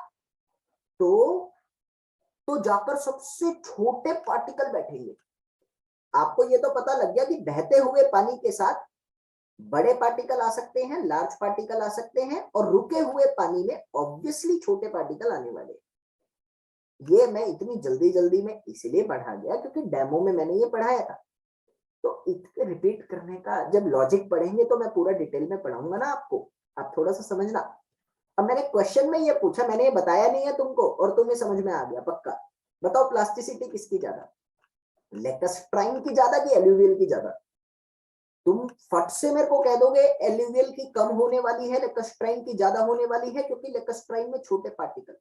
Speaker 1: तो जाकर सबसे छोटे पार्टिकल बैठेंगे। आपको ये तो पता लग गया कि बहते हुए पानी के साथ बड़े पार्टिकल आ सकते हैं, लार्ज पार्टिकल आ सकते हैं, और रुके हुए पानी में ऑब्वियसली छोटे पार्टिकल आने वाले। ये मैं इतनी जल्दी जल्दी में इसलिए पढ़ा गया क्योंकि डेमो में मैंने ये पढ़ाया था, तो इसके रिपीट करने का, जब लॉजिक पढ़ेंगे तो मैं पूरा डिटेल में पढ़ाऊंगा ना आपको, आप थोड़ा सा समझना। अब मैंने क्वेश्चन में ये पूछा, मैंने ये बताया नहीं है तुमको, और तुम्हें समझ में आ गया पक्का। बताओ प्लास्टिसिटी किसकी ज्यादा, लेकस्ट्राइन की ज्यादा कि एल्यूवियल की ज्यादा? तुम फट से मेरे को कह दोगे एल्यूवियल की कम होने वाली है, लेकस्ट्राइन की ज्यादा होने वाली है, क्योंकि लेकस्ट्राइन में छोटे पार्टिकल,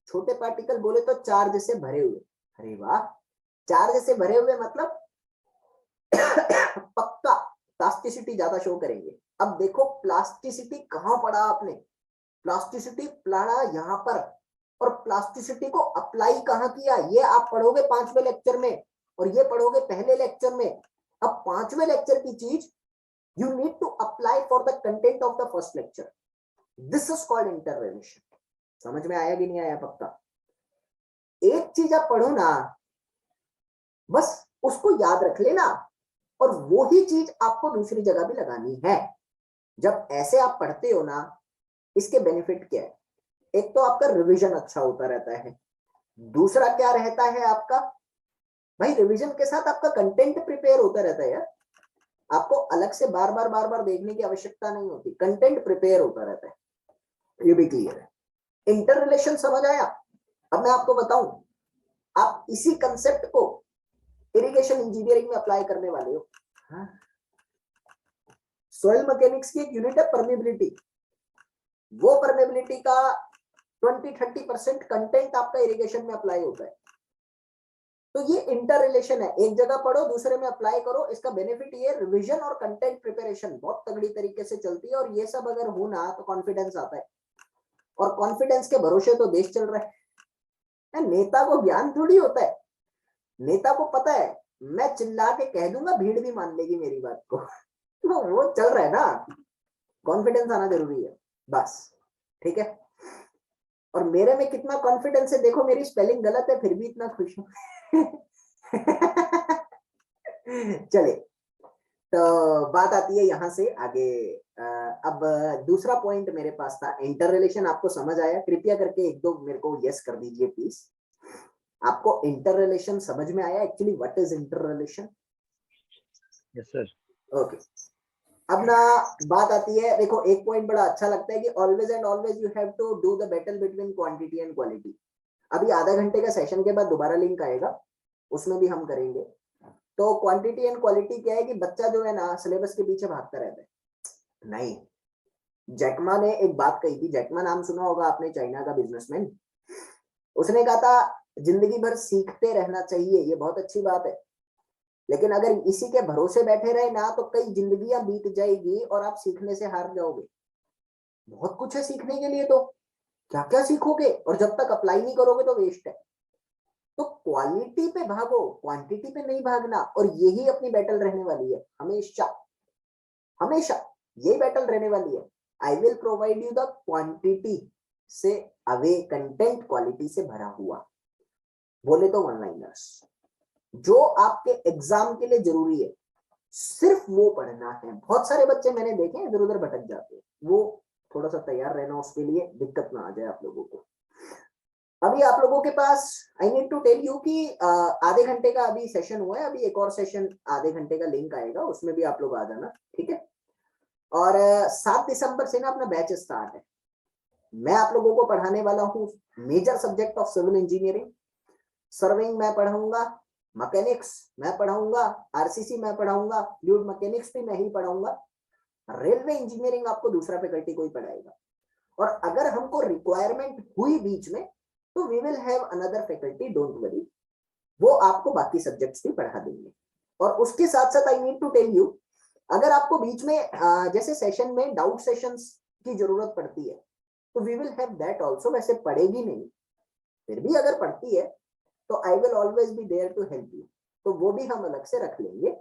Speaker 1: छोटे पार्टिकल बोले तो चार्ज से भरे हुए। अरे वाह, चार्ज से भरे हुए मतलब पक्का प्लास्टिसिटी ज्यादा शो करेंगे। अब देखो प्लास्टिसिटी कहां पढ़ा आपने, प्लास्टिसिटी पढ़ा यहां पर, और प्लास्टिसिटी को अप्लाई कहां किया ये आप पढ़ोगे 5वें लेक्चर में, और ये पढ़ोगे पहले लेक्चर में। अब 5वें लेक्चर की चीज you need to apply for the content of the first lecture, this is called interrelation. समझ में आया कि नहीं आया? पक्का एक चीज आप पढ़ो ना, बस उसको याद रख लेना, और वो ही चीज आपको दूसरी जगह भी लगानी है। जब ऐसे आप पढ़ते हो ना, इसके बेनिफिट क्या है? एक तो आपका रिवीजन अच्छा होता रहता है, दूसरा क्या रहता है आपका, भाई रिवीजन के साथ आपका कंटेंट प्रिपेयर होता रहता है यार, आपको अलग से बार बार देखने की आवश्यकता नहीं होती, कंटेंट प्रिपेयर होता रहता है, ये भी क्लियर है। इंटर रिलेशन समझ आया? अब मैं आपको बताऊं, आप इसी कंसेप्ट को इरिगेशन इंजीनियरिंग में अप्लाई करने वाले हो। हाँ? सॉइल मैकेनिक्स की एक यूनिट है परमेबिलिटी, वो परमेबिलिटी का 20-30% कंटेंट आपका इरिगेशन में अप्लाई होता है। तो ये इंटर रिलेशन है, एक जगह पढ़ो दूसरे में अप्लाई करो। इसका बेनिफिट ये, रिवीजन और कंटेंट प्रिपरेशन बहुत तगड़ी तरीके से चलती है, और ये सब अगर हो ना तो कॉन्फिडेंस आता है, और कॉन्फिडेंस के भरोसे तो देश चल रहा है। नेता को ज्ञान थोड़ी होता है, नेता को पता है मैं चिल्ला के कह दूंगा भीड़ भी मान लेगी मेरी बात को तो वो चल रहा है ना, कॉन्फिडेंस आना जरूरी है बस, ठीक है। और मेरे में कितना कॉन्फिडेंस है देखो, मेरी स्पेलिंग गलत है फिर भी इतना खुश हूं चले, तो बात आती है यहां से आगे। अब दूसरा पॉइंट मेरे पास था, इंटर रिलेशन आपको समझ आया? कृपया करके एक दो मेरे को यस कर दीजिए प्लीज। आपको इंटर रिलेशन समझ में आया? Actually what is inter relation?
Speaker 2: Yes sir.
Speaker 1: Okay, अब ना बात आती है, देखो एक पॉइंट बड़ा अच्छा लगता है कि always and always you have to do the battle between quantity and quality. अभी आधा घंटे का सेशन के बाद दोबारा लिंक आएगा, उसमें भी हम करेंगे। तो क्वांटिटी एंड क्वालिटी क्या है कि बच्चा जो है ना सिलेबस के पीछे भागता रहता है। नहीं, जैकमा ने एक बात कही थी, जैकमा नाम सुना होगा आपने, चाइना का बिजनेसमैन। उसने कहा था जिंदगी भर सीखते रहना चाहिए, ये बहुत अच्छी बात है, लेकिन अगर इसी के भरोसे बैठे रहे ना तो कई जिंदगियां बीत जाएगी और आप सीखने से हार जाओगे। बहुत कुछ है सीखने के लिए, तो क्या क्या सीखोगे, और जब तक अप्लाई नहीं करोगे तो वेस्ट है। तो क्वालिटी पे भागो, क्वांटिटी पे नहीं भागना। और यही अपनी बैटल रहने वाली है, हमेशा हमेशा यही बैटल रहने वाली है। I will provide you the quantity से अवे कंटेंट क्वालिटी से भरा हुआ। बोले तो वन लाइनर्स जो आपके एग्जाम के लिए जरूरी है, सिर्फ वो पढ़ना है। बहुत सारे बच्चे मैंने देखे इधर उधर भटक जाते हैं, वो थोड़ा सा तैयार रहना उसके लिए, दिक्कत ना आ जाए आप लोगों को। अभी आप लोगों के पास I need to tell you कि आधे घंटे का अभी सेशन हुआ है, अभी एक और सेशन आधे घंटे का लिंक आएगा, उसमें भी आप लोग आ जाना, ठीक है। और 7 दिसंबर से ना अपना बैच स्टार्ट है। मैं आप लोगों को पढ़ाने वाला हूँ major subject of civil engineering. Serving मैं पढ़ाऊंगा, मैकेनिक्स मैं पढ़ाऊंगा, आरसीसी मैं पढ़ाऊंगा, फ्लूइड मैकेनिक्स भी मैं ही पढ़ाऊंगा, रेलवे इंजीनियरिंग आपको दूसरा फैकल्टी कोई पढ़ाएगा। और अगर हमको रिक्वायरमेंट हुई बीच में तो we will have another faculty, don't worry, वो आपको बाकी सब्जेक्ट्स भी पढ़ा देंगे। और उसके साथ साथ I need to tell you, अगर आपको बीच में जैसे सेशन में डाउट सेशंस की जरूरत पड़ती है तो we will have that also. वैसे पढ़ेगी नहीं, फिर भी अगर पढ़ती है तो I will always be there to help you. तो वो भी हम अलग से रख लेंगे,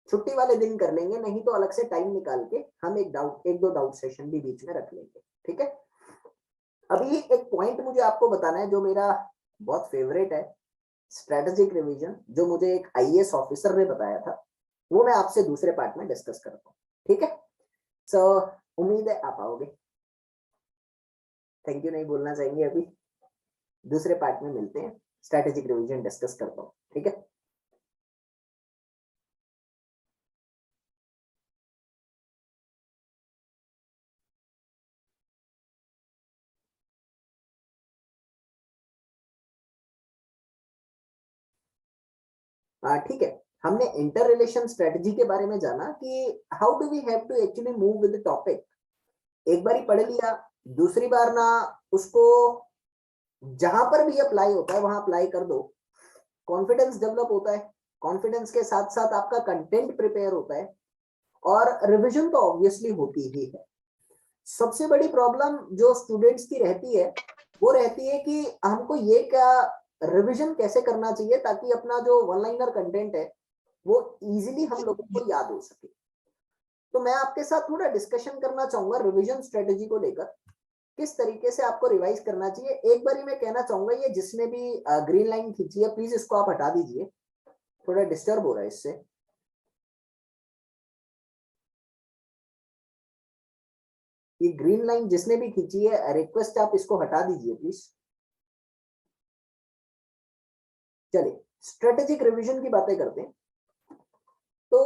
Speaker 1: छुट्टी वाले दिन कर लेंगे, नहीं तो अलग से टाइम निकाल के हम एक दो डाउट सेशन भी बीच में रख लेंगे, ठीक है। अभी एक पॉइंट मुझे आपको बताना है जो मेरा बहुत फेवरेट है, स्ट्रेटेजिक रिवीजन, जो मुझे एक आईएएस ऑफिसर ने बताया था, वो मैं आपसे दूसरे पार्ट में डिस्कस करता हूँ, ठीक है। सो उम्मीद है आप आओगे। थैंक यू नहीं बोलना चाहेंगे, अभी दूसरे पार्ट में मिलते हैं, स्ट्रेटेजिक रिवीजन डिस्कस करता हूँ, ठीक है। ठीक है, हमने इंटर रिलेशन स्ट्रेटजी के बारे में जाना कि how do we have to actually move with the topic. एक बार ही पढ़ लिया, दूसरी बार ना उसको जहां पर भी अप्लाई होता है वहां अप्लाई कर दो, कॉन्फिडेंस डेवलप होता है, कॉन्फिडेंस के साथ साथ आपका कंटेंट प्रिपेयर होता है, और रिवीजन तो ऑब्वियसली होती ही है। सबसे बड़ी प्रॉब्लम जो स्टूडेंट्स की रहती है वो रहती है कि हमको ये क्या रिवीजन कैसे करना चाहिए ताकि अपना जो वन लाइनर कंटेंट है वो इजीली हम लोगों को याद हो सके। तो मैं आपके साथ थोड़ा डिस्कशन करना चाहूंगा रिवीजन स्ट्रेटेजी को लेकर, किस तरीके से आपको रिवाइज करना चाहिए। एक बार ही मैं कहना चाहूंगा, ये जिसने भी ग्रीन लाइन खींची है प्लीज इसको आप हटा दीजिए, थोड़ा डिस्टर्ब हो रहा है इससे। ये ग्रीन लाइन जिसने भी खींची है, रिक्वेस्ट आप इसको हटा दीजिए प्लीज। चलिए स्ट्रेटेजिक रिवीजन की बातें करते हैं। तो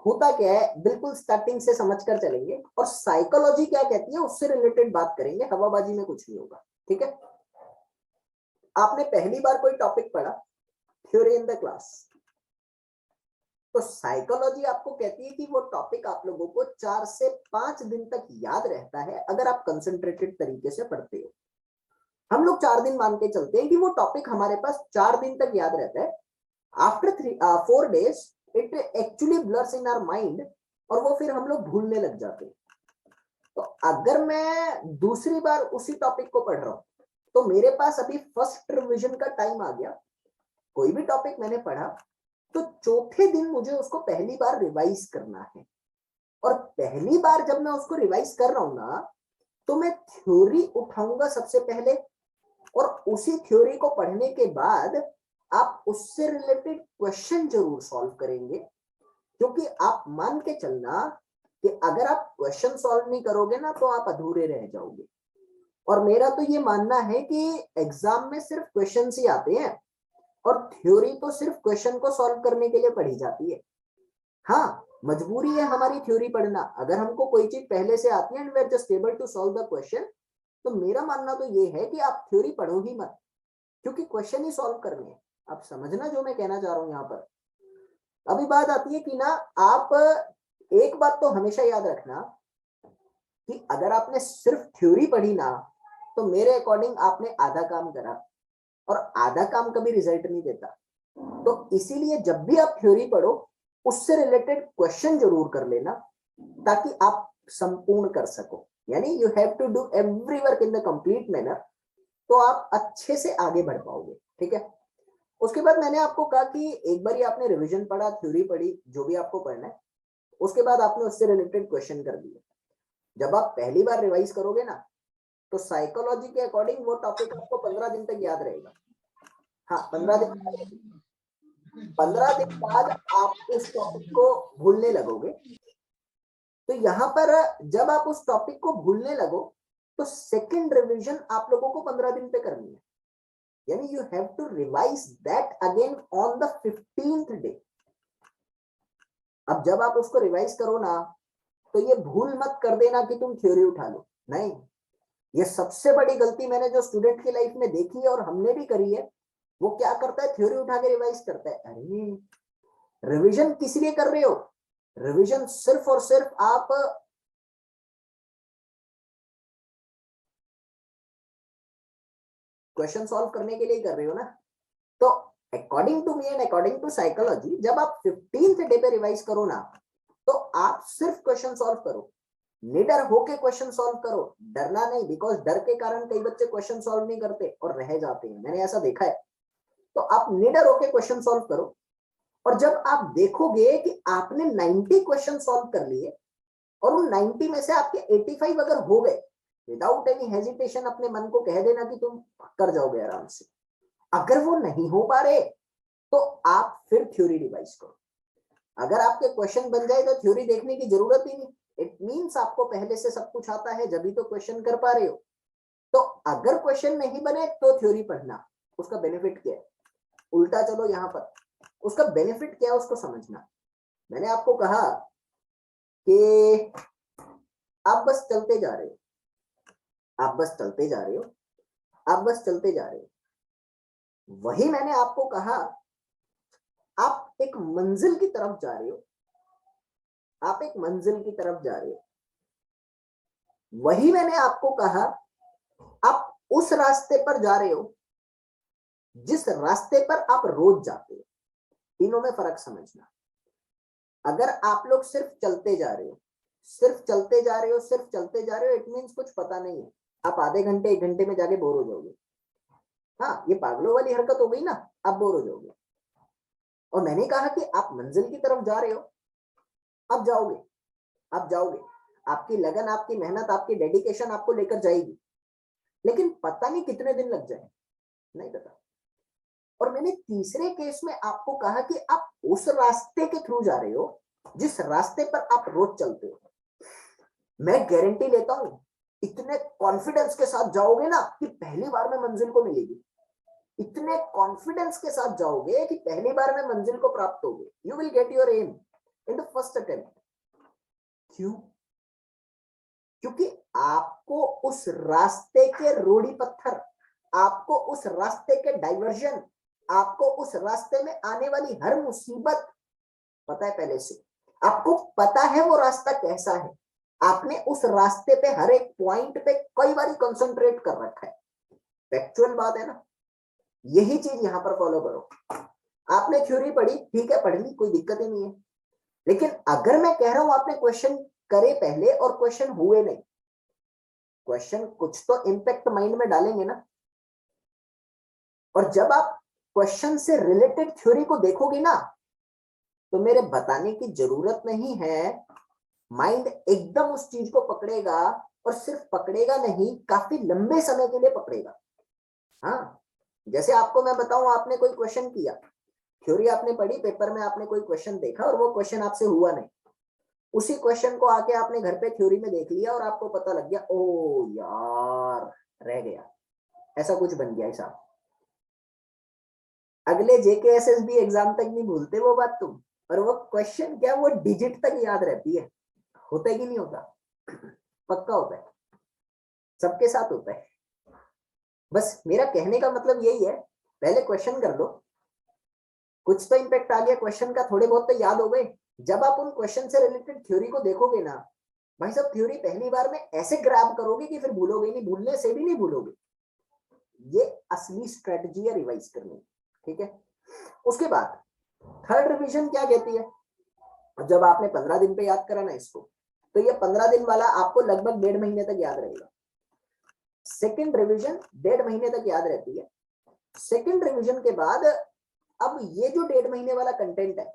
Speaker 1: होता क्या है, बिल्कुल स्टार्टिंग से समझकर चलेंगे, और साइकोलॉजी क्या कहती है उससे रिलेटेड बात करेंगे, हवाबाजी में कुछ नहीं होगा, ठीक है। आपने पहली बार कोई टॉपिक पढ़ा, थ्योरी इन द क्लास, तो साइकोलॉजी आपको कहती है कि वो टॉपिक आप लोगों को 4 से 5 दिन तक याद रहता है अगर आप कंसंट्रेटेड तरीके से पढ़ते हो। हम लोग 4 दिन मान के चलते हैं कि वो टॉपिक हमारे पास 4 दिन तक याद रहता है। After 4 days it actually blurs in our mind, और वो फिर हम लोग भूलने लग जाते हैं। तो अगर मैं दूसरी बार उसी टॉपिक को पढ़ रहा हूं तो मेरे पास अभी फर्स्ट रिवीजन का टाइम आ गया, कोई भी टॉपिक मैंने पढ़ा तो चौथे दिन मुझे उसको पहली बार रिवाइज करना है। और पहली बार जब मैं उसको रिवाइज कर रहा हूं ना, तो मैं थ्योरी उठाऊंगा सबसे पहले, और उसी थ्योरी को पढ़ने के बाद आप उससे रिलेटेड क्वेश्चन जरूर सॉल्व करेंगे, क्योंकि आप मान के चलना कि अगर आप क्वेश्चन सॉल्व नहीं करोगे ना तो आप अधूरे रह जाओगे। और मेरा तो ये मानना है कि एग्जाम में सिर्फ क्वेश्चन ही आते हैं, और थ्योरी तो सिर्फ क्वेश्चन को सॉल्व करने के लिए पढ़ी जाती है। हाँ, मजबूरी है हमारी थ्योरी पढ़ना, अगर हमको कोई चीज पहले से आती है and we are just able to solve the question, तो मेरा मानना तो ये है कि आप थ्योरी पढ़ो ही मत, क्योंकि क्वेश्चन ही सॉल्व करने हैं। आप समझना जो मैं कहना चाह रहा हूं यहाँ पर। अभी बात आती है कि ना, आप एक बात तो हमेशा याद रखना कि अगर आपने सिर्फ थ्योरी पढ़ी ना, तो मेरे अकॉर्डिंग आपने आधा काम करा, और आधा काम कभी रिजल्ट नहीं देता। तो इसीलिए जब भी आप थ्योरी पढ़ो उससे रिलेटेड क्वेश्चन जरूर कर लेना, ताकि आप संपूर्ण कर सको। यानी you have to do every work in the complete manner, तो आप अच्छे से आगे बढ़ पाओगे। ठीक है, उसके बाद मैंने आपको कहा कि एक बार आपने रिवीजन पढ़ा, थ्योरी पढ़ी, जो भी आपको पढ़ना है, उसके बाद आपने उससे रिलेटेड क्वेश्चन कर दिए। जब आप पहली बार रिवाइज करोगे ना, तो साइकोलॉजी के अकॉर्डिंग वो टॉपिक आपको 15 दिन तक याद रहेगा। हाँ, 15 दिन बाद आप उस टॉपिक को भूलने लगोगे। तो यहाँ पर जब आप उस टॉपिक को भूलने लगो, तो सेकंड रिवीजन आप लोगों को 15 दिन पे करनी है, यानी you have to revise that again on the 15th day. अब जब आप उसको रिवाइज करो ना, तो ये भूल मत कर देना कि तुम थ्योरी उठा लो, नहीं। ये सबसे बड़ी गलती मैंने जो स्टूडेंट की लाइफ में देखी है और हमने भी करी है, वो क्या करता है, थ्योरी उठा के रिवाइज करता है। अरे रिवीजन किस लिए कर रहे हो? रिवीजन सिर्फ और सिर्फ आप क्वेश्चन सॉल्व करने के लिए कर रहे हो ना। तो according to me and according to psychology, जब आप 15th डे पे रिवाइज करो ना, तो आप सिर्फ क्वेश्चन सॉल्व करो, निडर होके क्वेश्चन सॉल्व करो, डरना नहीं। बिकॉज डर के कारण कई बच्चे क्वेश्चन सॉल्व नहीं करते और रह जाते हैं, मैंने ऐसा देखा है। तो आप निडर होके क्वेश्चन सॉल्व करो, और जब आप देखोगे कि आपने 90 क्वेश्चन सॉल्व कर लिए और उन 90 में से आपके 85 अगर हो गए, विदाउट एनी हेजिटेशन अपने मन को कह देना कि तुम कर जाओगे आराम से। अगर वो नहीं हो पा रहे, तो आप फिर थ्योरी रिवाइज करो। अगर आपके क्वेश्चन बन जाए तो थ्योरी देखने की जरूरत ही नहीं। इट मीन्स आपको पहले से सब कुछ आता है, जब ही तो क्वेश्चन कर पा रहे हो। तो अगर क्वेश्चन नहीं बने तो थ्योरी पढ़ना, उसका बेनिफिट क्या है? उल्टा चलो यहाँ पर, उसका बेनिफिट क्या है उसको समझना। मैंने आपको कहा कि आप बस चलते जा रहे हो, आप बस चलते जा रहे हो, आप बस चलते जा रहे हो। वही मैंने आपको कहा, आप एक मंजिल की तरफ जा रहे हो, आप एक मंजिल की तरफ जा रहे हो। वही मैंने आपको कहा, आप उस रास्ते पर जा रहे हो जिस रास्ते पर आप रोज जाते हो। तीनों में फर्क समझना। अगर आप लोग सिर्फ चलते जा रहे हो, सिर्फ चलते जा रहे हो, सिर्फ चलते जा रहे हो, इट मीन्स कुछ पता नहीं है। आप आधे घंटे 1 घंटे में जाके बोर हो जाओगे। हाँ, ये पागलों वाली हरकत हो गई ना, आप बोर हो जाओगे। और मैंने कहा कि आप मंजिल की तरफ जा रहे हो, आप जाओगे, आप जाओगे। आपकी लगन, आपकी मेहनत, आपकी डेडिकेशन आपको लेकर जाएगी, लेकिन पता नहीं कितने दिन लग जाए, नहीं पता। और मैंने तीसरे केस में आपको कहा कि आप उस रास्ते के थ्रू जा रहे हो जिस रास्ते पर आप रोज चलते हो। मैं गारंटी लेता हूं, इतने कॉन्फिडेंस के साथ जाओगे ना कि पहली बार में मंजिल को मिलेगी। इतने कॉन्फिडेंस के साथ जाओगे कि पहली बार में मंजिल को प्राप्त होगे। You will get your aim in the first attempt. क्यों? क्योंकि आपको उस रास्ते के रोड़ी पत्थर, आपको उस रास्ते के डाइवर्जन, आपको उस रास्ते में आने वाली हर मुसीबत पता है पहले से। आपको पता है वो रास्ता कैसा है। आपने उस रास्ते पे हर एक पॉइंट पे कई बार कंसंट्रेट कर रखा है। फैक्चुअल बात है ना। यही चीज यहां पर फॉलो करो। आपने थ्योरी पढ़ी, ठीक है, पढ़ ली, कोई दिक्कत ही नहीं है। लेकिन अगर मैं कह रहा हूं आपने क्वेश्चन करे पहले और क्वेश्चन हुए नहीं, क्वेश्चन कुछ तो इंपैक्ट माइंड में डालेंगे ना। और जब आप क्वेश्चन से रिलेटेड थ्योरी को देखोगे ना, तो मेरे बताने की जरूरत नहीं है, माइंड एकदम उस चीज को पकड़ेगा, और सिर्फ पकड़ेगा नहीं, काफी लंबे समय के लिए पकड़ेगा। हाँ, जैसे आपको मैं बताऊं, आपने कोई क्वेश्चन किया, थ्योरी आपने पढ़ी, पेपर में आपने कोई क्वेश्चन देखा और वो क्वेश्चन आपसे हुआ नहीं। उसी क्वेश्चन को आके आपने घर पे थ्योरी में देख लिया और आपको पता लग गया, ओ यार रह गया, ऐसा कुछ बन गया हिसाब। अगले जेकेएसएसबी एग्जाम तक नहीं भूलते वो बात तुम। और वो क्वेश्चन क्या, वो डिजिट तक याद रहती है। होता है कि नहीं होता? पक्का होता है, सबके साथ होता है। बस मेरा कहने का मतलब यही है, पहले क्वेश्चन कर लो, कुछ तो इंपैक्ट आ गया क्वेश्चन का, थोड़े बहुत तो याद हो गए। जब आप उन क्वेश्चन से रिलेटेड थ्योरी को देखोगे ना, भाई साहब थ्योरी पहली बार में ऐसे ग्रैब करोगे कि फिर भूलोगे नहीं, भूलने से भी नहीं भूलोगे। ये असली स्ट्रेटजी है रिवाइज करने की। ठीक है, उसके बाद थर्ड रिवीजन क्या कहती है? जब आपने 15 दिन पे याद करा ना इसको, तो ये 15 दिन वाला आपको लगभग 1.5 महीने तक याद रहेगा। सेकंड रिवीजन 1.5 महीने तक याद रहती है। सेकंड रिवीजन के बाद अब ये जो 1.5 महीने वाला कंटेंट है,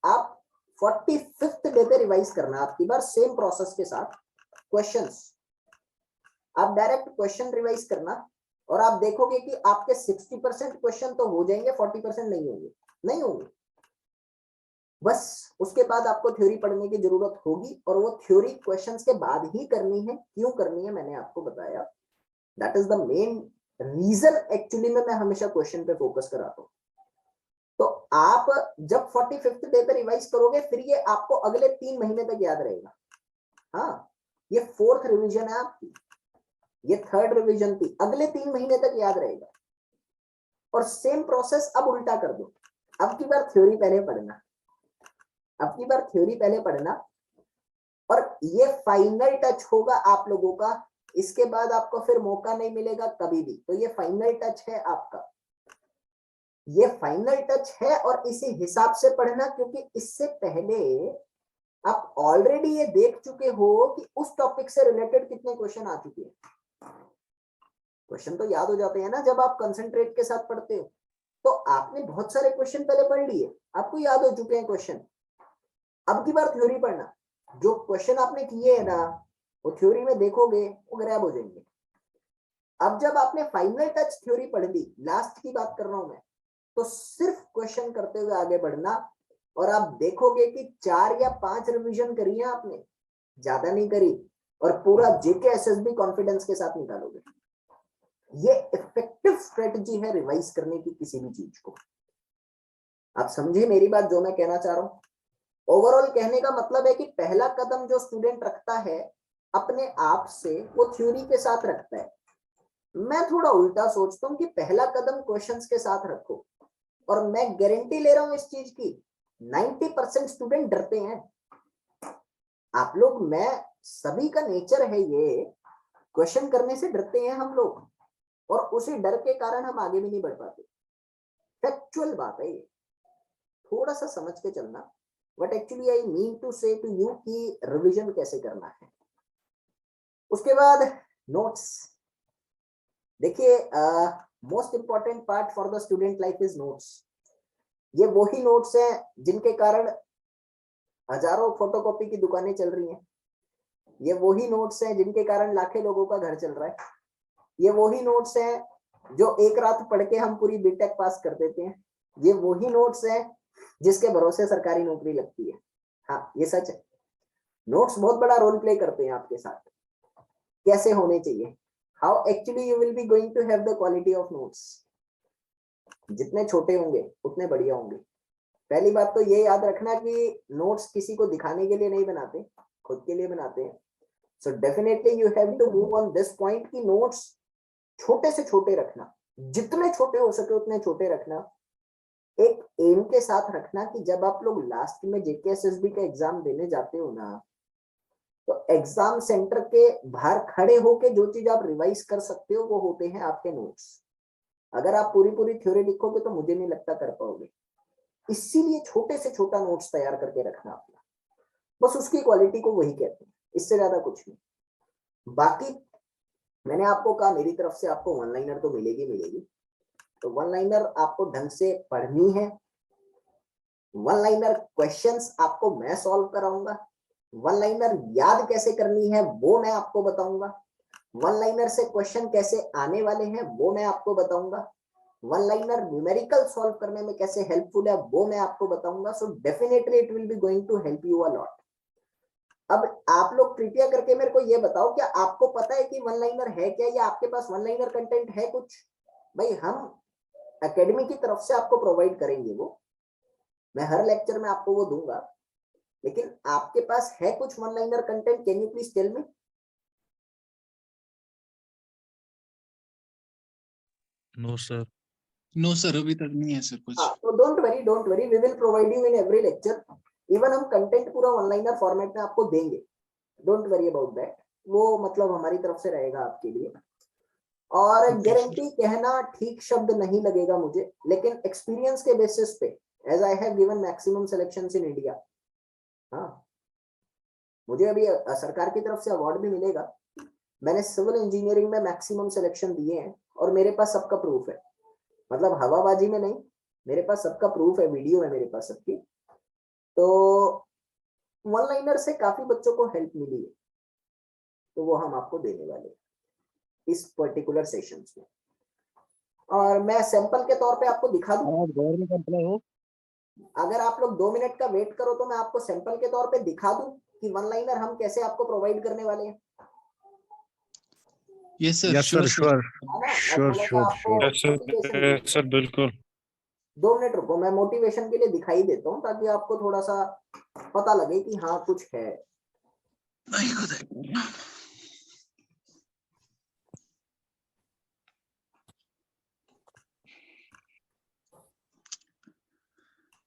Speaker 1: आप 45th डे पे रिवाइज करना आपकी बार, सेम प्रोसेस के साथ क्वेश्चंस। आप डायरेक्ट क्वेश्चन रिवाइज करना और आप देखोगे कि आपके 60% क्वेश्चन तो हो जाएंगे, 40% नहीं होंगे। बस उसके बाद आपको थ्योरी पढ़ने की जरूरत होगी, और वो थ्योरी क्वेश्चंस के बाद ही करनी है। क्यों करनी है मैंने आपको बताया। That is the main reason actually में मैं हमेशा क्वेश्चन पे फोकस कराता हूँ। तो आप जब 45th डे पे रिवाइज करोगे, फिर ये आपको अगले 3 महीने तक याद रहेगा। हाँ, ये 4th रिवीजन है आपकी, ये 3rd रिवीजन थी, अगले 3 महीने तक याद रहेगा। और सेम प्रोसेस अब उल्टा कर दो। अब की बार थ्योरी पहले पढ़ना, और ये फाइनल टच होगा आप लोगों का। इसके बाद आपको फिर मौका नहीं मिलेगा कभी भी। तो ये फाइनल टच है आपका, ये फाइनल टच है, और इसी हिसाब से पढ़ना, क्योंकि इससे पहले आप ऑलरेडी ये देख चुके हो कि उस टॉपिक से रिलेटेड कितने क्वेश्चन आ चुके हैं। क्वेश्चन तो याद हो जाते हैं ना जब आप कंसंट्रेट के साथ पढ़ते हो। तो आपने बहुत सारे क्वेश्चन पहले पढ़ लिए, आपको याद हो चुके हैं क्वेश्चन। अब की बार थ्योरी पढ़ना, जो क्वेश्चन आपने किए हैं ना, वो थ्योरी में देखोगे वो ग्रैब हो जाएंगे। अब जब आपने फाइनल टच थ्योरी पढ़ ली, लास्ट की बात कर रहा हूं मैं, तो सिर्फ क्वेश्चन करते हुए आगे बढ़ना, और आप देखोगे कि 4 या 5 रिवीजन करी है आपने, ज्यादा नहीं करी, और पूरा जेके एसएसबी कॉन्फिडेंस के साथ निकालोगे। ये इफेक्टिव स्ट्रेटजी है रिवाइज करने की किसी भी चीज को। आप समझे मेरी बात जो मैं कहना चाह रहा हूं। ओवरऑल कहने का मतलब है कि पहला कदम जो स्टूडेंट रखता है अपने आप से, वो थ्योरी के साथ रखता है। मैं थोड़ा उल्टा सोचता हूं कि पहला कदम क्वेश्चंस के साथ रखो, और मैं गारंटी ले रहा हूं इस चीज की, 90% स्टूडेंट डरते हैं। आप लोग, मैं सभी का नेचर है ये, क्वेश्चन करने से डरते हैं हम लोग, और उसी डर के कारण हम आगे भी नहीं बढ़ पाते। फैक्चुअल बात है ये, थोड़ा सा समझ के चलना। What actually I mean to say to you कि रिवीजन कैसे करना है। उसके बाद नोट्स। देखिए, most important part for the student life is notes. ये वही नोट्स हैं जिनके कारण हजारों फोटोकॉपी की दुकानें चल रही हैं। ये वही नोट्स हैं जिनके कारण लाखों लोगों का घर चल रहा है। ये वही नोट्स हैं जो एक रात पढ़ के हम पूरी बीटेक पास कर देते हैं। ये वही नोट्स हैं जिसके भरोसे सरकारी नौकरी लगती है। हाँ, ये सच है। नोट्स बहुत बड़ा रोल प्ले करते हैं आपके साथ। कैसे होने चाहिए, how actually you will be going to have the quality of notes. जितने छोटे होंगे उतने बढ़िया होंगे। पहली बात तो ये याद रखना कि नोट्स किसी को दिखाने के लिए नहीं बनाते, खुद के लिए बनाते हैं। So definitely you have to move on this point कि नोट्स छोटे से छोटे रखना, जितने छोटे हो सके उतने छोटे रखना। एक एम के साथ रखना कि जब आप लोग लास्ट में जेकेएसएसबी का एग्जाम देने जाते हो ना, तो एग्जाम सेंटर के बाहर खड़े होके जो चीज आप रिवाइज कर सकते हो वो होते हैं आपके नोट्स। अगर आप पूरी थ्योरी लिखोगे तो मुझे नहीं लगता कर पाओगे। इसीलिए छोटे से छोटा नोट्स तैयार करके रखना अपना, बस उसकी क्वालिटी को वही कहते हैं, इससे ज्यादा कुछ नहीं। बाकी मैंने आपको कहा मेरी तरफ से आपको वन लाइनर तो मिलेगी। तो वन लाइनर आपको ढंग से पढ़नी है। वन लाइनर क्वेश्चंस आपको मैं सॉल्व कराऊंगा। वन लाइनर याद कैसे करनी है वो मैं आपको बताऊंगा। वन लाइनर से क्वेश्चन कैसे आने वाले हैं वो मैं आपको बताऊंगा। वन लाइनर न्यूमेरिकल सॉल्व करने में कैसे हेल्पफुल है वो मैं आपको बताऊंगा। So definitely it will be going to help you a lot. अब आप लोग कृपया करके मेरे को ये बताओ, क्या आपको पता है कि वन लाइनर है क्या, या आपके पास वन लाइनर कंटेंट है कुछ? भाई हम एकेडमी की तरफ से आपको प्रोवाइड करेंगे, वो मैं हर लेक्चर में आपको वो दूंगा, लेकिन आपके पास है कुछ one liner content? Can you please tell me?
Speaker 2: No sir.
Speaker 4: No sir, अभी तक नहीं है सर कुछ।
Speaker 1: तो don't worry, we will provide you in every lecture. Even हम कंटेंट पूरा वन लाइनर फॉर्मेट में आपको देंगे, डोंट वरी अबाउट दैट। वो मतलब हमारी तरफ से रहेगा आपके लिए। और गारंटी कहना ठीक शब्द नहीं लगेगा मुझे, लेकिन एक्सपीरियंस के बेसिस पे, as I have given maximum selections in India, हाँ मुझे अभी सरकार की तरफ से अवार्ड भी मिलेगा, मैंने सिविल इंजीनियरिंग में मैक्सिमम सिलेक्शन दिए हैं और मेरे पास सबका प्रूफ है, मतलब हवाबाजी में नहीं, मेरे पास सबका प्रूफ है, वीडियो है मेरे पास सबकी। तो वन लाइनर से काफी बच्चों को हेल्प मिली है, तो वो हम आपको देने वाले हैं इस पर्टिकुलर सेशंस में। और मैं सैंपल के तौर पे आपको दिखा दूं,
Speaker 2: आप गवर्नमेंट एम्प्लॉय हो?
Speaker 1: अगर आप लोग 2 मिनट का वेट करो तो मैं आपको सैंपल के तौर पे दिखा दूं कि वन लाइनर हम कैसे आपको प्रोवाइड करने वाले हैं,
Speaker 4: yes sir,
Speaker 2: yes sir, sure
Speaker 1: है ना। मैं
Speaker 2: श्योर
Speaker 1: थोड़ा सा
Speaker 2: श्योर
Speaker 1: आपको
Speaker 2: श्योर।
Speaker 1: मोटिवेशन,
Speaker 5: सर बिल्कुल।
Speaker 1: 2 मिनट रुको, मैं मोटिवेशन के लिए दिखाई देता हूँ ताकि आपको थोड़ा सा पता लगे कि हाँ कुछ है।
Speaker 4: नहीं खुदा।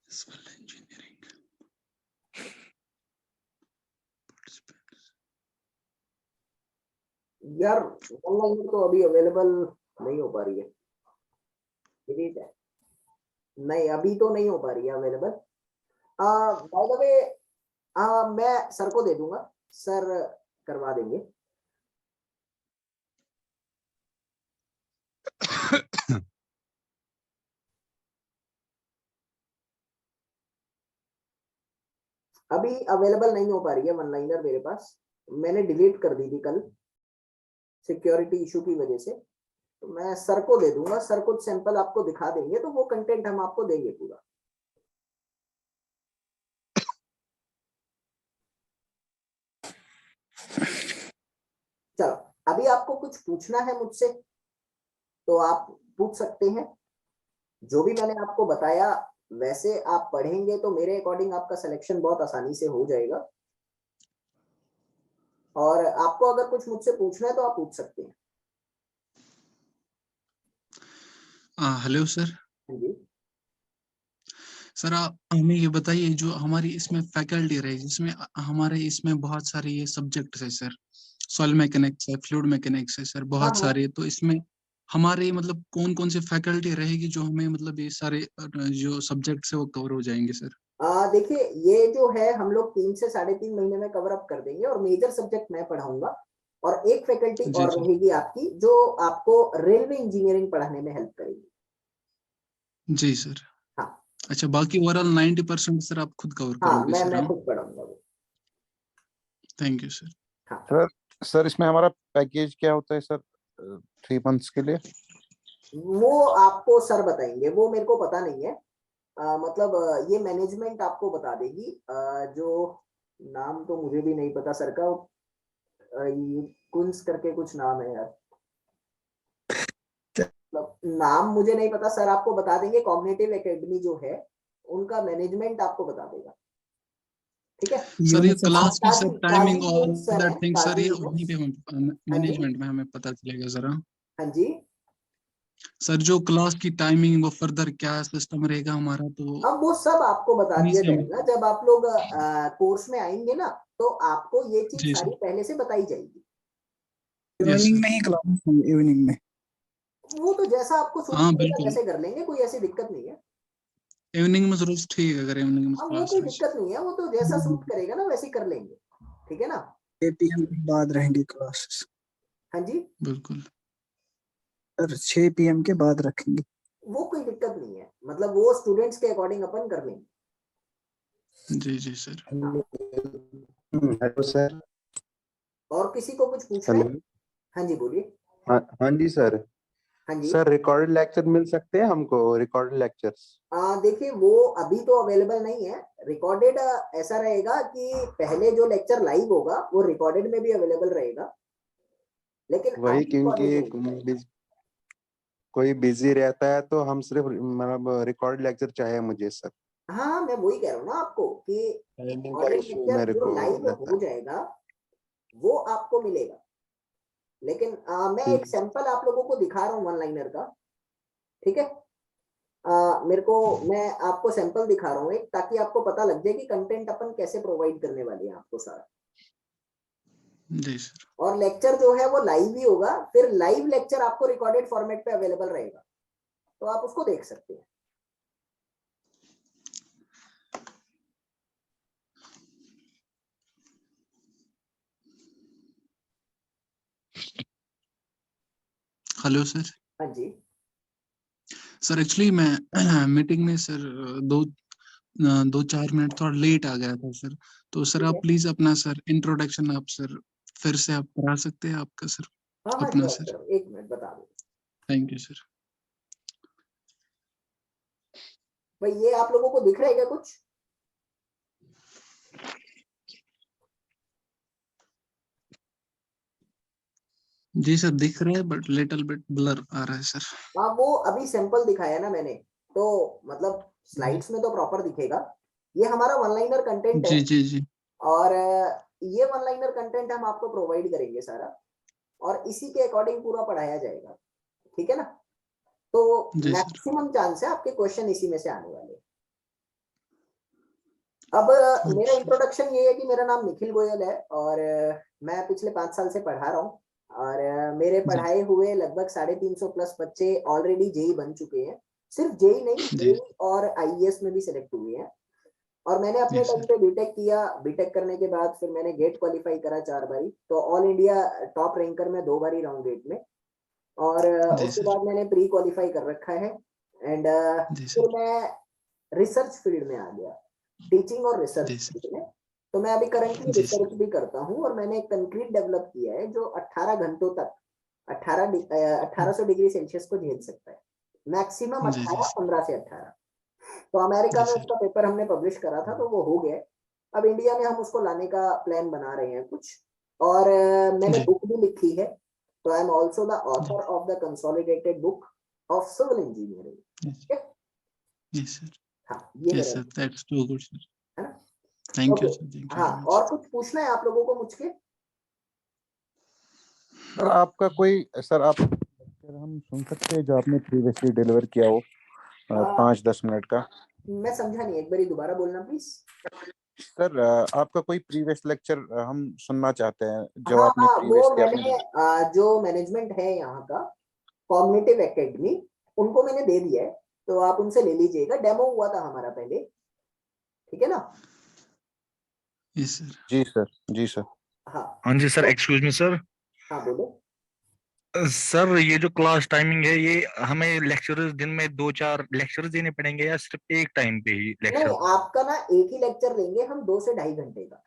Speaker 4: सिविल इंजीनियरिंग
Speaker 1: यार ऑनलाइन तो अभी अवेलेबल नहीं हो पा रही है, ठीक है, नहीं अभी तो नहीं हो पा रही है अवेलेबल। बाय द वे मैं सर को दे दूंगा, सर करवा देंगे। अभी अवेलेबल नहीं हो पा रही है वन लाइनर मेरे पास, मैंने डिलीट कर दी थी कल सिक्योरिटी इशू की वजह से। तो मैं सर को दे दूंगा, सर कुछ सैंपल आपको दिखा देंगे, तो वो कंटेंट हम आपको देंगे पूरा। चलो, अभी आपको कुछ पूछना है मुझसे तो आप पूछ सकते हैं। जो भी मैंने आपको बताया वैसे आप पढ़ेंगे तो मेरे अकॉर्डिंग आपका सिलेक्शन बहुत आसानी से हो जाएगा। और आपको अगर कुछ मुझसे पूछना है तो आप पूछ सकते हैं।
Speaker 4: Hello sir.
Speaker 1: हाँ जी।
Speaker 4: सर आप हमें ये बताइए, जो हमारी इसमें फैकल्टी रही जिसमें हमारे इसमें बहुत सारे ये सब्जेक्ट्स है सर, सॉइल मैकेनिक्स है, फ्लूइड मैकेनिक्स है सर,
Speaker 1: हाँ
Speaker 4: बहुत
Speaker 1: हाँ,
Speaker 4: सारे। तो इसमें हमारे मतलब कौन कौन से फैकल्टी रहेगी जो हमें मतलब ये सारे जो सब्जेक्ट्स है वो कवर हो जाएंगे सर?
Speaker 1: देखिए ये जो है हम लोग 3 से 3.5 महीने में कवर अप कर देंगे, और मेजर सब्जेक्ट मैं पढ़ाऊंगा, और एक फैकल्टी
Speaker 4: जी
Speaker 1: और
Speaker 4: सर।
Speaker 1: रहेगी आपकी जो आपको रेलवे इंजीनियरिंग पढ़ाने में हेल्प करेगी।
Speaker 4: जी सर।
Speaker 1: हाँ
Speaker 4: अच्छा, बाकी ओवरऑल 90% सर आप खुद कवर
Speaker 1: हाँ,
Speaker 4: करोगे सर?
Speaker 1: मैं
Speaker 4: हाँ,
Speaker 1: खुद पढ़ाऊंगा वो।
Speaker 4: Thank you sir.
Speaker 1: हाँ,
Speaker 2: सर सर इसमें हमारा पैकेज क्या होता है सर 3 मंथ्स के लिए?
Speaker 1: वो आपको सर बताएंगे, वो मेरे को पता नहीं है। मतलब ये मैनेजमेंट आपको बता देगी। जो नाम तो मुझे भी नहीं पता सर का, ये कुंस करके कुछ नाम है यार, मतलब नाम मुझे नहीं पता, सर आपको बता देंगे। कॉग्निटिव एकेडमी जो है उनका मैनेजमेंट आपको बता देगा, ठीक है।
Speaker 4: सर ये
Speaker 3: यूनिसेफ से।
Speaker 4: क्लास की सर
Speaker 1: काजी
Speaker 4: टाइमिंग
Speaker 1: काजी
Speaker 4: और
Speaker 1: यूनुस सर
Speaker 4: अदर
Speaker 1: है,
Speaker 4: थिंग सर,
Speaker 1: काजी
Speaker 4: ये वहीं
Speaker 1: यूनुस।
Speaker 4: पे हम
Speaker 1: हाँ जी,
Speaker 4: मैनेजमेंट में हमें पता चलेगा जरा।
Speaker 1: हाँ जी।
Speaker 4: सर जो क्लास की टाइमिंग वो फर्दर क्या सिस्टम रहेगा हमारा, तो
Speaker 1: अब वो सब आपको बता
Speaker 4: वहीं
Speaker 1: दिया
Speaker 4: से हमें।
Speaker 1: जाएगा जब आप लोग कोर्स में आएंगे ना, तो आपको ये चीज
Speaker 4: जी
Speaker 1: सारी
Speaker 4: सर।
Speaker 1: पहले से बताई जाएगी।
Speaker 4: Yes
Speaker 3: evening
Speaker 4: sir.
Speaker 3: में ही क्लास होंगे, इवनिंग में।
Speaker 1: वो तो जैसा आपको सूट
Speaker 4: हाँ
Speaker 1: करेगा
Speaker 4: बिल्कुल,
Speaker 1: वैसे कर लेंगे, कोई ऐसी दिक्कत नहीं है।
Speaker 4: इवनिंग में जरूर ठीक है, अगर इवनिंग में
Speaker 1: अब वो
Speaker 4: क्लास
Speaker 1: कोई
Speaker 4: हुई।
Speaker 1: दिक्कत नहीं है, वो तो जैसा सूट करेगा ना वैसे कर लेंगे, ठीक है ना।
Speaker 3: 6 PM के बाद रहेंगी क्लासेस।
Speaker 1: हाँ जी,
Speaker 4: बिल्कुल।
Speaker 3: सर 6 PM के बाद रखेंगे।
Speaker 1: वो कोई दिक्कत नहीं है, मतलब वो स्टूडेंट्स के अकॉर्डिंग अपन कर लेंगे।
Speaker 4: जी जी सर।
Speaker 1: हाँ,
Speaker 5: हेलो सर।
Speaker 1: और किसी को कुछ पूछना है?
Speaker 5: हेलो।
Speaker 1: हाँ जी बोलिए।
Speaker 5: हाँ हाँ जी सर।
Speaker 1: हाँ जी।
Speaker 5: सर रिकॉर्डेड लेक्चर मिल सकते हैं हमको, रिकॉर्डेड लेक्चर्स?
Speaker 1: देखिए वो अभी तो अवेलेबल नहीं है रिकॉर्डेड। ऐसा रहेगा कि पहले जो लेक्चर लाइव होगा वो रिकॉर्डेड में भी अवेलेबल रहेगा, लेकिन
Speaker 5: वही,
Speaker 1: अभी
Speaker 5: क्योंकि
Speaker 1: रिकॉर्डेड नहीं।
Speaker 5: कोई बिजी रहता है तो हम सिर्फ मतलब रिकॉर्डेड लेक्चर चाहिए मुझे सर।
Speaker 1: हाँ, मैं वही कह रहा हूँ ना आपको कि
Speaker 5: टाइमिंग का
Speaker 1: रिकॉर्डेड
Speaker 5: इशू
Speaker 1: लेक्चर
Speaker 5: मेरे
Speaker 1: जो
Speaker 5: को
Speaker 1: लाइव
Speaker 5: रहता
Speaker 1: हो
Speaker 5: है।
Speaker 1: जाएगा वो आपको मिलेगा। लेकिन मैं एक
Speaker 5: ठीक।
Speaker 1: सैंपल आप लोगों को दिखा रहा हूँ वन लाइनर का, ठीक है। मेरे को, मैं आपको सैंपल दिखा रहा हूँ एक, ताकि आपको पता लग जाए कि कंटेंट अपन कैसे प्रोवाइड करने वाले हैं आपको सारा।
Speaker 4: जी सर।
Speaker 1: और लेक्चर जो है वो लाइव ही होगा, फिर लाइव लेक्चर आपको रिकॉर्डेड फॉर्मेट पे अवेलेबल रहेगा, तो आप उसको देख सकते हैं।
Speaker 4: Hello sir.
Speaker 1: हाँ जी।
Speaker 4: सर एक्चुअली मैं मीटिंग में सर 2-4 मिनट थोड़ा लेट आ गया था सर। तो सर
Speaker 1: ठीक
Speaker 4: आप
Speaker 1: है।
Speaker 4: प्लीज अपना सर इंट्रोडक्शन आप सर फिर से आप करा सकते हैं आपका सर
Speaker 1: हाँ हाँ
Speaker 4: अपना
Speaker 1: श्योर
Speaker 4: सर।
Speaker 1: श्योर, एक मिनट बता दो
Speaker 4: थैंक यू सर।
Speaker 1: भाई। ये आप लोगों को दिख रहा है क्या कुछ?
Speaker 4: जी सर दिख रहा है बट लिटिल बिट ब्लर आ रहा है सर।
Speaker 1: हाँ, वो अभी सैंपल दिखाया ना मैंने, तो मतलब स्लाइड्स में तो प्रॉपर दिखेगा। ये हमारा वन लाइनर कंटेंट है,
Speaker 4: जी जी जी
Speaker 1: और ये वन लाइनर कंटेंट हम आपको प्रोवाइड करेंगे सारा, और इसी के अकॉर्डिंग पूरा पढ़ाया जाएगा। ठीक है ना? तो
Speaker 4: जी सर।
Speaker 1: मैक्सिमम चांस है आपके क्वेश्चन इसी में से आने वाले हैं। अब मेरा
Speaker 4: अच्छा।
Speaker 1: इंट्रोडक्शन ये है कि मेरा नाम निखिल गोयल है, और मैं पिछले 5 साल से पढ़ा रहा हूँ, और मेरे
Speaker 4: जी
Speaker 1: पढ़ाए हुए लगभग 350 प्लस बच्चे ऑलरेडी जेई बन चुके हैं। सिर्फ जेई नहीं,
Speaker 4: जी
Speaker 1: जेई और आईएएस में भी सिलेक्ट हुए हैं। और मैंने अपने
Speaker 4: जी
Speaker 1: टाइम
Speaker 4: सर।
Speaker 1: पे बीटेक किया। बीटेक करने के बाद फिर मैंने गेट क्वालिफाई करा 4 बारी, तो ऑल इंडिया टॉप रैंकर में 2 बारी राउंड गेट में। और
Speaker 4: जी
Speaker 1: उसके
Speaker 4: सर।
Speaker 1: बाद मैंने प्री क्वालिफाई कर रखा है, एंड
Speaker 4: जी
Speaker 1: फिर
Speaker 4: सर।
Speaker 1: मैं रिसर्च फील्ड में आ गया, टीचिंग और रिसर्च
Speaker 4: जी सर।
Speaker 1: फील्ड में। तो मैं अभी करंटली
Speaker 4: जी सर।
Speaker 1: रिसर्च भी करता हूँ, और मैंने एक कंक्रीट डेवलप किया है जो 18 घंटों तक 1800 डिग्री सेल्सियस को झेल सकता है। मैक्सिमम
Speaker 4: जी जी
Speaker 1: 18,
Speaker 4: सर।
Speaker 1: 15 से 18। तो अमेरिका
Speaker 4: जी
Speaker 1: में
Speaker 4: सर।
Speaker 1: उसका पेपर हमने पब्लिश करा था, तो वो हो गया है। अब इंडिया में हम उसको लाने का प्लान बना रहे हैं कुछ, और मैंने
Speaker 4: जी
Speaker 1: बुक भी लिखी है। तो आई एम ऑल्सो द
Speaker 4: जी
Speaker 1: author of the consolidated book of civil engineering.
Speaker 4: जी जी सर।
Speaker 1: हाँ, ये
Speaker 4: यस
Speaker 1: मेरा
Speaker 4: sir that's too good sir.
Speaker 1: है ना?
Speaker 4: Thank
Speaker 1: okay.
Speaker 4: You sir. Thank you
Speaker 1: हाँ,
Speaker 4: वेरी मच।
Speaker 1: और कुछ पूछना है आप लोगों को मुझके?
Speaker 2: सर आपका कोई सर आप लेक्चर हम सुन सकते हैं जो आपने प्रीवियसली डिलीवर किया हो,
Speaker 1: आ,
Speaker 2: 5-10 मिनट का?
Speaker 1: मैं समझा नहीं, एक बारी दोबारा बोलना प्लीज।
Speaker 2: सर आपका कोई प्रीवियस लेक्चर हम सुनना चाहते हैं जो
Speaker 1: हाँ
Speaker 2: आपने
Speaker 1: हाँ, वो
Speaker 2: प्रीवियसली
Speaker 1: मैंने
Speaker 2: आपने
Speaker 1: जो मैनेजमेंट है यहाँ का, कॉग्निटिव एकेडमी, उनको मैंने दे दिया है। तो आप उनसे ले लीजिएगा, डेमो हुआ था हमारा पहले। ठीक है ना?
Speaker 4: Yes sir.
Speaker 2: जी सर। जी सर।
Speaker 1: हाँ।
Speaker 6: हाँ जी सर,
Speaker 1: तो
Speaker 6: एक्सक्यूज मी सर।
Speaker 1: हाँ बोलो।
Speaker 6: सर ये जो क्लास टाइमिंग है, ये हमें लेक्चरर्स दिन में 2-4 लेक्चर्स देने पड़ेंगे या सिर्फ एक टाइम पे ही
Speaker 1: नहीं,
Speaker 6: लेक्चर?
Speaker 1: आपका ना एक ही लेक्चर लेंगे हम, 2 से 2.5 घंटे का।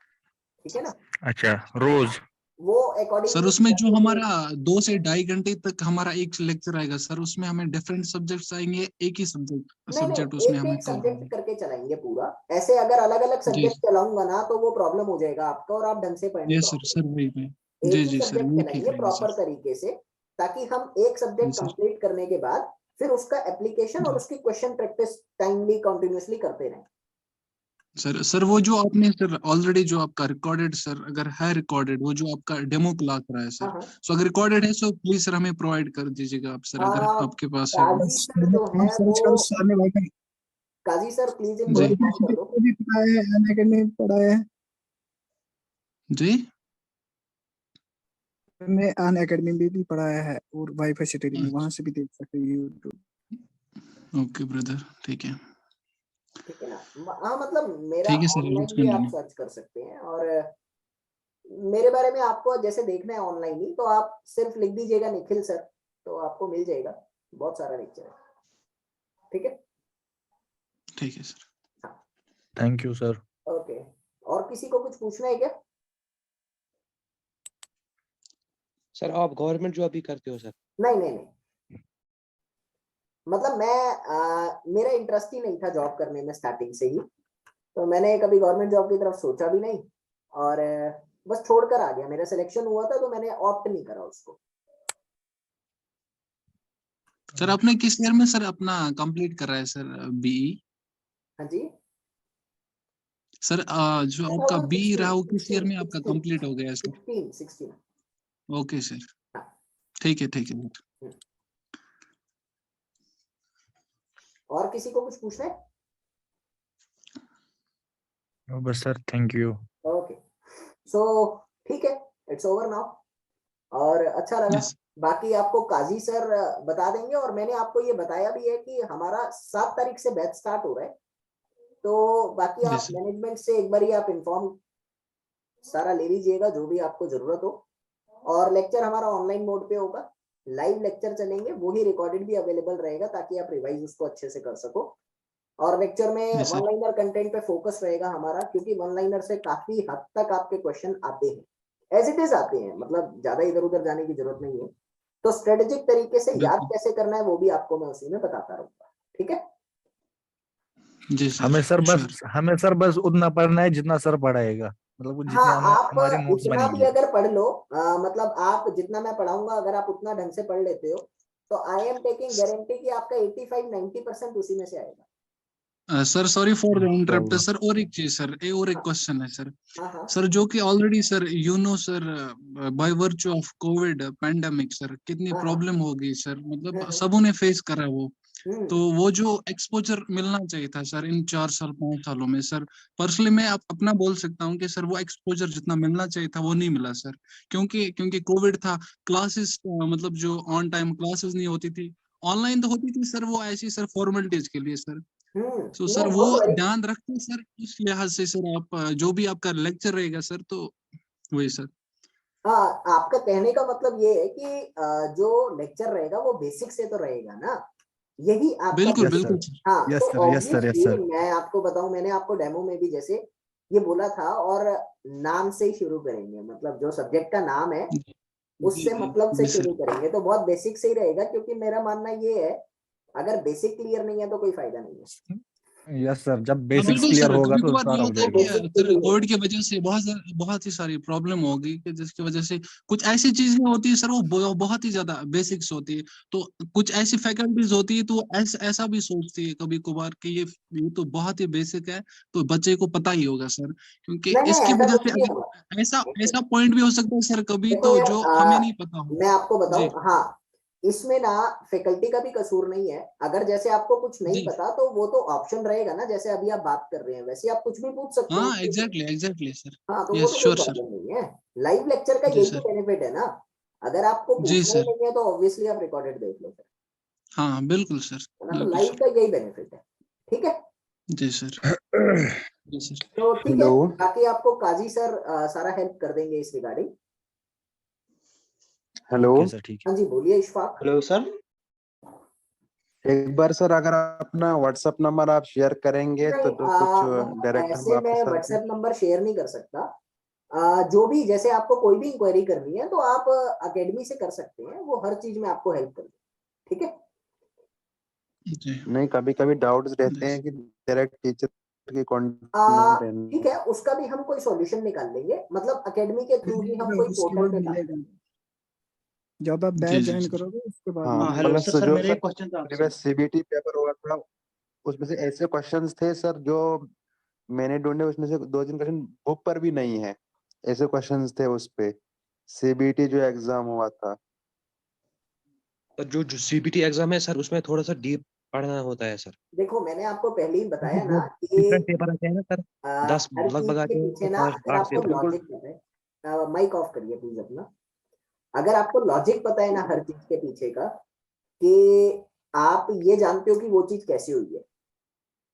Speaker 1: ठीक है ना?
Speaker 6: अच्छा, रोज?
Speaker 1: वो
Speaker 4: सर
Speaker 1: अकॉर्डिंगली
Speaker 4: उसमें जो हमारा 2 से 2.5 घंटे तक हमारा एक लेक्चर आएगा सर, उसमें हमें डिफरेंट सब्जेक्ट्स आएंगे, एक ही सब्जेक्ट
Speaker 1: नहीं नहीं,
Speaker 4: सब्जेक्ट उसमें
Speaker 1: एक
Speaker 4: हमें
Speaker 1: एक
Speaker 4: कवर
Speaker 1: सब्जेक्ट
Speaker 4: होगा?
Speaker 1: करके चलाएंगे पूरा। ऐसे अगर अलग अलग
Speaker 4: जी
Speaker 1: सब्जेक्ट चलाऊंगा ना, तो वो प्रॉब्लम हो जाएगा आपका, और आप ढंग से पढ़ नहीं
Speaker 4: यस सर।
Speaker 1: पाओगे।
Speaker 4: सर वही वही।
Speaker 1: एक
Speaker 4: जी
Speaker 1: ही
Speaker 4: जी सर
Speaker 1: सब्जेक्ट
Speaker 4: वही ठीक
Speaker 1: चलाएंगे
Speaker 4: रहेगा
Speaker 1: प्रॉपर
Speaker 4: सर।
Speaker 1: तरीके से, ताकि हम एक
Speaker 4: जी
Speaker 1: सब्जेक्ट
Speaker 4: सर।
Speaker 1: कंप्लीट करने के बाद फिर उसका एप्लीकेशन और
Speaker 4: जी
Speaker 1: उसकी क्वेश्चन प्रैक्टिस टाइमली कंटिन्यूअसली करते रहें।
Speaker 4: सर। सर वो जो आपने सर ऑलरेडी जो आपका रिकॉर्डेड सर अगर है रिकॉर्डेड, वो जो आपका डेमो क्लास रहा है
Speaker 1: हाँ
Speaker 4: सर,
Speaker 1: हाँ।
Speaker 4: सो अगर रिकॉर्डेड है सो प्लीज सर हमें प्रोवाइड कर दीजिएगा आप सर, अगर आपके पास है वो।
Speaker 1: काजी सर जो है वो,
Speaker 3: सर्च करो सर ने वाईफाई
Speaker 1: काजी सर प्लीज इनको
Speaker 4: जी
Speaker 1: इन्फॉर्म कर दो।
Speaker 3: भी पढ़ाया है, अनअकैडमी में पढ़ाया है।
Speaker 4: जी
Speaker 3: मैं अन अकेडमी में भी पढ़ाया है, और वाईफाई सेटिंग में वहां से भी देख सकते हैं यूट्यूब।
Speaker 4: ओके ब्रदर ठीक है।
Speaker 1: ठीक है ना? हाँ, मतलब मेरा
Speaker 4: ठीक है सर लेट्स
Speaker 1: ऑनलाइन भी आप
Speaker 4: कंटिन्यू।
Speaker 1: सर्च कर सकते हैं, और मेरे बारे में आपको जैसे देखना है ऑनलाइन ही, तो आप सिर्फ लिख दीजिएगा निखिल सर, तो आपको मिल जाएगा। बहुत सारा लेक्चर है। ठीक है?
Speaker 4: ठीक है सर।
Speaker 1: हाँ।
Speaker 6: Thank you sir.
Speaker 1: ओके। और किसी को कुछ पूछना है क्या?
Speaker 7: सर आप गवर्नमेंट जॉब भी करते हो सर?
Speaker 1: नहीं नहीं नहीं, मतलब मेरा इंटरेस्ट ही नहीं था जॉब करने में स्टार्टिंग से ही, तो मैंने कभी गवर्नमेंट जॉब की तरफ सोचा भी नहीं, और बस छोड़कर आ गया। मेरा सिलेक्शन हुआ था तो मैंने ऑप्ट नहीं करा उसको।
Speaker 4: सर आपने किस ईयर में सर अपना कंप्लीट कर रहा है सर बीई?
Speaker 1: हाँ जी।
Speaker 4: सर जो आपका बीई रहा वो किस ईयर में आपका
Speaker 1: 2016
Speaker 4: कंप्लीट हो गया सर?
Speaker 1: 16।
Speaker 4: ओके सर
Speaker 1: हाँ।
Speaker 4: ठीक है ठीक है।
Speaker 1: और किसी को कुछ पूछना है?
Speaker 6: बस सर, थैंक यू।
Speaker 1: ओके। सो ठीक है, इट्स ओवर नाउ, और अच्छा लगा।
Speaker 4: यस
Speaker 1: बाकी आपको काजी सर बता देंगे, और मैंने आपको ये बताया भी है कि हमारा 7 तारीख से बैच स्टार्ट हो रहा है। तो बाकी
Speaker 4: जी
Speaker 1: आप
Speaker 4: सर।
Speaker 1: मैनेजमेंट से एक बार आप इन्फॉर्म सारा ले लीजिएगा, जो भी आपको जरूरत हो। और लेक्चर हमारा ऑनलाइन मोड पे होगा, लाइव लेक्चर चलेंगे, वही रिकॉर्डेड भी अवेलेबल रहेगा ताकि आप रिवाइज उसको अच्छे से कर सको। और लेक्चर में
Speaker 4: जी सर।
Speaker 1: वन लाइनर कंटेंट पे फोकस रहेगा हमारा, क्योंकि वन लाइनर से काफी हद तक आपके क्वेश्चन आते हैं, एज इट इज आते हैं, मतलब ज्यादा इधर उधर जाने की जरूरत नहीं है। तो स्ट्रेटेजिक तरीके से याद
Speaker 4: बिल्कुल।
Speaker 1: कैसे करना है वो भी आपको मैं उसी में बताता रहूंगा, ठीक है।
Speaker 4: जी सर, श्योर।
Speaker 6: हमें सर बस उतना पढ़ना है जितना सर पढ़ाएगा, मतलब जितने
Speaker 1: हाँ, आप
Speaker 6: हमारे नोट्स
Speaker 1: इतना भी
Speaker 6: बनेंगे।
Speaker 1: अगर पढ़ लो, मतलब आप जितना मैं पढ़ाऊंगा अगर आप उतना ढंग से पढ़ लेते हो, तो आई एम टेकिंग गारंटी कि आपका 85-90% उसी में से आएगा।
Speaker 4: Sir sorry for the interrupt
Speaker 6: इंशाल्लाह।
Speaker 4: सर, और एक चीज सर, और एक क्वेश्चन है सर।
Speaker 1: हाँ हाँ
Speaker 4: सर जो कि already sir you know sir, by virtue of Covid pandemic sir कितनी
Speaker 1: हाँ हाँ
Speaker 4: प्रॉब्लम हो गई सर, मतलब
Speaker 1: हम्म,
Speaker 4: सबों ने फेस करा वो।
Speaker 1: हम्म,
Speaker 4: तो वो जो एक्सपोजर मिलना चाहिए था सर इन 4 साल 5 सालों में सर, पर्सनली मैं अपना बोल सकता हूँ कि सर वो एक्सपोजर जितना मिलना चाहिए था वो नहीं मिला सर। क्योंकि क्योंकि कोविड था, क्लासेस मतलब जो ऑन टाइम क्लासेस नहीं होती थी, ऑनलाइन तो होती थी सर, वो ऐसी सर फॉर्मेलिटीज के लिए सर। तो
Speaker 1: नो
Speaker 4: सर वो
Speaker 1: डोंट वरी।
Speaker 4: ध्यान रखते सर, उस लिहाज से सर आप जो भी आपका लेक्चर रहेगा सर, तो वही सर।
Speaker 1: हाँ, आपका कहने का मतलब ये है कि जो लेक्चर रहेगा वो बेसिक से तो रहेगा ना, यही आपका
Speaker 4: बिल्कुल
Speaker 6: यस
Speaker 1: बेसिक।
Speaker 6: सर,
Speaker 4: बिल्कुल सर।
Speaker 1: हाँ,
Speaker 6: यस
Speaker 1: तो
Speaker 6: sir, yes sir, yes
Speaker 1: obviously
Speaker 6: sir.
Speaker 1: मैं आपको बताऊं, मैंने आपको डेमो में भी जैसे ये बोला था, और नाम से ही शुरू करेंगे, मतलब जो सब्जेक्ट का नाम है
Speaker 4: जी
Speaker 1: उससे
Speaker 4: जी
Speaker 1: मतलब से
Speaker 4: जी
Speaker 1: शुरू
Speaker 4: सर।
Speaker 1: करेंगे, तो बहुत बेसिक से ही रहेगा, क्योंकि मेरा मानना ये है अगर बेसिक क्लियर नहीं है तो कोई फायदा नहीं है।
Speaker 6: यस सर, जब
Speaker 4: हाँ
Speaker 6: बेसिक्स
Speaker 4: बिल्कुल
Speaker 6: क्लियर
Speaker 4: सर,
Speaker 6: होगा
Speaker 4: कभी
Speaker 6: तो
Speaker 4: कभार ये
Speaker 6: सारा हो
Speaker 4: होता है
Speaker 1: तो
Speaker 4: कि
Speaker 6: जाएगा।
Speaker 1: बेसिक से
Speaker 4: सर
Speaker 1: ही है।
Speaker 4: कोविड की वजह से बहुत ही सारी प्रॉब्लम हो गई कि जिसकी वजह से कुछ ऐसी चीजें होती है सर, वो बहुत ही ज्यादा बेसिक्स होती है। तो कुछ ऐसी फैकल्टीज होती है, तो ऐसा भी सोचती है कभी कभार कि ये तो बहुत ही बेसिक है, तो बच्चे को पता ही होगा सर। क्योंकि
Speaker 1: नहीं नहीं,
Speaker 4: इसकी
Speaker 1: ऐसा
Speaker 4: वजह
Speaker 1: कुछ
Speaker 4: से
Speaker 1: नहीं होगा।
Speaker 4: अगर ऐसा ऐसा पॉइंट भी हो सकता है सर कभी,
Speaker 1: देखो
Speaker 4: तो
Speaker 1: यार,
Speaker 4: जो हमें नहीं पता हो।
Speaker 1: मैं आपको
Speaker 4: जी
Speaker 1: बताऊं, हाँ, इसमें ना फैकल्टी का भी कसूर नहीं है। अगर जैसे आपको कुछ नहीं
Speaker 4: जी।
Speaker 1: पता तो वो तो ऑप्शन रहेगा ना, जैसे अभी आप बात कर रहे हैं वैसे आप कुछ भी पूछ सकते
Speaker 4: हाँ
Speaker 1: हैं।
Speaker 4: Exactly exactly sir.
Speaker 1: हाँ, तो वो
Speaker 4: यस
Speaker 1: तो कोई
Speaker 4: श्योर सर।
Speaker 1: प्रॉब्लम नहीं है। लाइव लेक्चर का
Speaker 4: जी
Speaker 1: यही तो
Speaker 4: सर।
Speaker 1: बेनिफिट है ना। अगर आपको
Speaker 4: जी
Speaker 1: पूछना ही
Speaker 4: सर।
Speaker 1: नहीं है तो ऑब्वियसली आप रिकॉर्डेड देख लो फिर,
Speaker 4: हाँ बिल्कुल सर।
Speaker 1: है ना। तो
Speaker 4: बिल्कुल
Speaker 1: लाइव
Speaker 4: सर।
Speaker 1: का यही बेनिफिट है, ठीक है।
Speaker 4: जी सर। जी सर।
Speaker 1: तो ठीक है,
Speaker 5: हेलो
Speaker 1: बाकी आपको काजी सर सारा हेल्प कर देंगे इस रिगार्डिंग।
Speaker 5: हेलो,
Speaker 6: ओके सर, ठीक है।
Speaker 1: हाँ जी, बोलिए इशफाक।
Speaker 7: Hello sir.
Speaker 5: एक बार सर अगर अपना व्हाट्सएप नंबर आप शेयर करेंगे
Speaker 1: नहीं,
Speaker 5: तो कुछ
Speaker 1: मतलब
Speaker 5: डायरेक्ट हम
Speaker 1: ऐसे
Speaker 5: आपके
Speaker 1: मैं
Speaker 5: साथ।
Speaker 1: व्हाट्सएप नंबर शेयर नहीं कर सकता। जो भी, जैसे आपको कोई भी इंक्वायरी करनी है तो आप अकेडमी से कर सकते हैं, वो हर चीज में आपको हेल्प कर देंगे, ठीक है।
Speaker 4: जी
Speaker 5: नहीं, कभी कभी डाउट्स रहते
Speaker 4: जी
Speaker 5: हैं कि डायरेक्ट टीचर के कांटेक्ट में
Speaker 1: आ, ठीक
Speaker 5: रहना।
Speaker 1: है, उसका भी हम कोई सॉल्यूशन निकाल लेंगे, मतलब अकेडमी के थ्रू ही हम कोई
Speaker 3: उसके
Speaker 1: पोर्टल
Speaker 3: बाद
Speaker 1: पे काम
Speaker 3: मिलेगा,
Speaker 1: करेंगे।
Speaker 3: जब आप
Speaker 4: जी
Speaker 3: बैच
Speaker 4: जी
Speaker 3: ज्वाइन
Speaker 4: जी।
Speaker 3: करोगे उसके बाद
Speaker 5: हाँ,
Speaker 7: हाँ
Speaker 3: मिलेगा।
Speaker 7: हेलो
Speaker 5: प्लस
Speaker 7: सर, सर
Speaker 5: जो
Speaker 7: मेरा
Speaker 5: सर
Speaker 7: एक क्वेश्चन था आपसे।
Speaker 5: प्रीवियस सीबीटी पेपर हुआ था उसमें से ऐसे क्वेश्चंस थे सर जो मैंने ढूंढे, उसमें से 2-3 क्वेश्चन बुक पर भी नहीं है। ऐसे क्वेश्चंस थे उस पे सीबीटी जो एग्जाम हुआ था।
Speaker 7: सर जो सीबीटी एग्जाम है सर, उसमें थोड़ा सा डीप पढ़ना होता है सर,
Speaker 1: देखो, मैंने आपको पहले ही बताया
Speaker 7: क्योंकि
Speaker 1: ना
Speaker 7: बहुत
Speaker 1: कि
Speaker 7: डिफरेंट पेपर आते हैं ना सर। 10
Speaker 1: हर चीज
Speaker 7: लगभग
Speaker 1: के
Speaker 7: आते हैं
Speaker 1: पीछे
Speaker 7: तो
Speaker 1: ना,
Speaker 7: फर्स्ट
Speaker 1: अगर
Speaker 7: 8 से
Speaker 1: आपको
Speaker 7: बिल्कुल।
Speaker 1: लॉजिक पता है, माइक ऑफ करिए प्लीज अपना। अगर आपको लॉजिक पता है ना हर चीज के पीछे का, कि आप ये जानते हो कि वो चीज कैसे हुई है,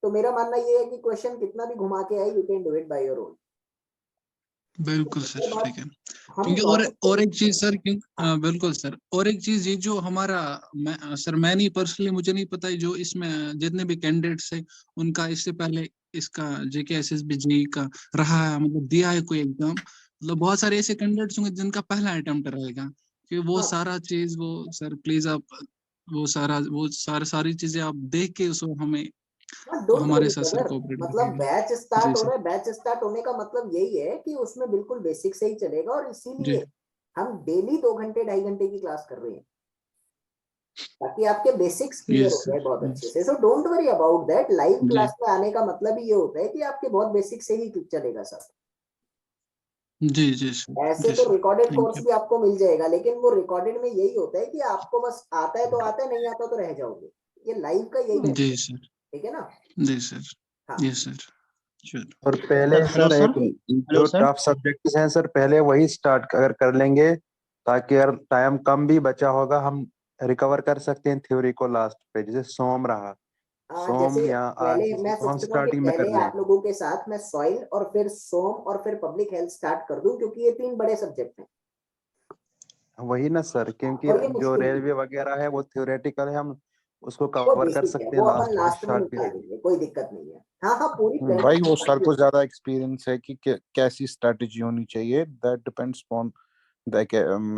Speaker 1: तो मेरा मानना ये है कि क्वेश्चन कितना भी घुमा के आए, you can do it by your own.
Speaker 4: बिल्कुल सर ठीक है।
Speaker 1: हम
Speaker 4: क्योंकि
Speaker 1: लॉजिक
Speaker 4: और
Speaker 1: से,
Speaker 4: एक चीज सर,
Speaker 1: हाँ
Speaker 4: बिल्कुल सर, और एक चीज ये जो हमारा सर, मैं नहीं पर्सनली, मुझे नहीं पता है जो इसमें जितने भी कैंडिडेट्स है उनका इससे पहले इसका जेके एसएसबी जेई का रहा है, मतलब दिया है कोई एग्जाम, मतलब बहुत सारे ऐसे कैंडिडेट्स होंगे जिनका पहला अटेम्प्ट रहेगा, कि वो
Speaker 1: हाँ
Speaker 4: सारा चीज, वो सर प्लीज आप वो सारी चीजें आप देख के उसको हमें
Speaker 1: हाँ, डोंट
Speaker 4: हमारे
Speaker 1: वरी
Speaker 4: साथ सर
Speaker 1: ब्रदर,
Speaker 4: कोऑपरेट
Speaker 1: मतलब
Speaker 4: करिएगा।
Speaker 1: बैच
Speaker 4: जी
Speaker 1: स्टार्ट हो
Speaker 4: सर।
Speaker 1: रहा है, बैच स्टार्ट होने का मतलब यही है कि उसमें बिल्कुल बेसिक से ही चलेगा, और
Speaker 4: जी
Speaker 1: इसीलिए हम डेली 2 घंटे 2.5 घंटे की क्लास कर रहे हैं, ताकि आपके बेसिक्स क्लियर
Speaker 4: यस
Speaker 1: हो जाए बहुत
Speaker 4: सर।
Speaker 1: अच्छे से। So don't worry about that, live
Speaker 4: जी
Speaker 1: क्लास में आने का मतलब ही ये होता है कि आपके बहुत बेसिक से ही चलेगा सब।
Speaker 4: जी जी सर।
Speaker 1: ऐसे
Speaker 4: जी
Speaker 1: तो
Speaker 4: sir.
Speaker 1: Recorded
Speaker 4: thank
Speaker 1: course
Speaker 4: you.
Speaker 1: भी आपको मिल जाएगा, लेकिन वो रिकॉर्डेड में यही होता है कि आपको बस आता है तो आता है, नहीं आता तो रह जाओगे। ये लाइव का यही
Speaker 4: जी
Speaker 1: बेनिफिट,
Speaker 4: सर।
Speaker 1: ठीक है ना।
Speaker 4: जी सर।
Speaker 1: हाँ,
Speaker 4: यस सर। श्योर।
Speaker 5: और पहले
Speaker 7: सर हेलो
Speaker 5: सर
Speaker 7: सर।
Speaker 5: एक
Speaker 7: हेलो
Speaker 5: जो
Speaker 7: सर।
Speaker 5: टफ सब्जेक्ट्स हैं सर पहले वही स्टार्ट अगर कर लेंगे, ताकि अगर टाइम कम भी बचा होगा हम रिकवर कर सकते हैं थ्योरी को लास्ट पे, जैसे सोम रहा, सोम
Speaker 1: जैसे
Speaker 5: या
Speaker 1: पहले
Speaker 5: आज
Speaker 1: मैं
Speaker 5: तो हम
Speaker 1: सोच रहा हूँ कि
Speaker 5: स्टार्टिंग में
Speaker 1: पहले
Speaker 5: कर लें।
Speaker 1: आप लोगों के साथ मैं सॉइल और फिर सोम और फिर पब्लिक हेल्थ स्टार्ट कर दूं, क्योंकि ये 3 बड़े सब्जेक्ट हैं।
Speaker 5: वही ना सर, क्योंकि
Speaker 1: और ये
Speaker 5: जो
Speaker 1: मुश्किल है,
Speaker 5: रेलवे वगैरह है वो थ्योरेटिकल है, हम उसको
Speaker 1: वो
Speaker 5: कवर कर
Speaker 1: बेसिक है,
Speaker 5: सकते हैं
Speaker 1: वो अपन
Speaker 5: लास्ट
Speaker 1: लास्ट में
Speaker 5: शार्ट
Speaker 1: निकाल
Speaker 5: पीरियड।
Speaker 1: देंगे, कोई दिक्कत नहीं है। हाँ हाँ, पूरी
Speaker 2: भाई वो सर
Speaker 1: प्लानिंग।
Speaker 2: को ज्यादा एक्सपीरियंस है कि कैसी स्ट्रेटजी होनी चाहिए, that depends on the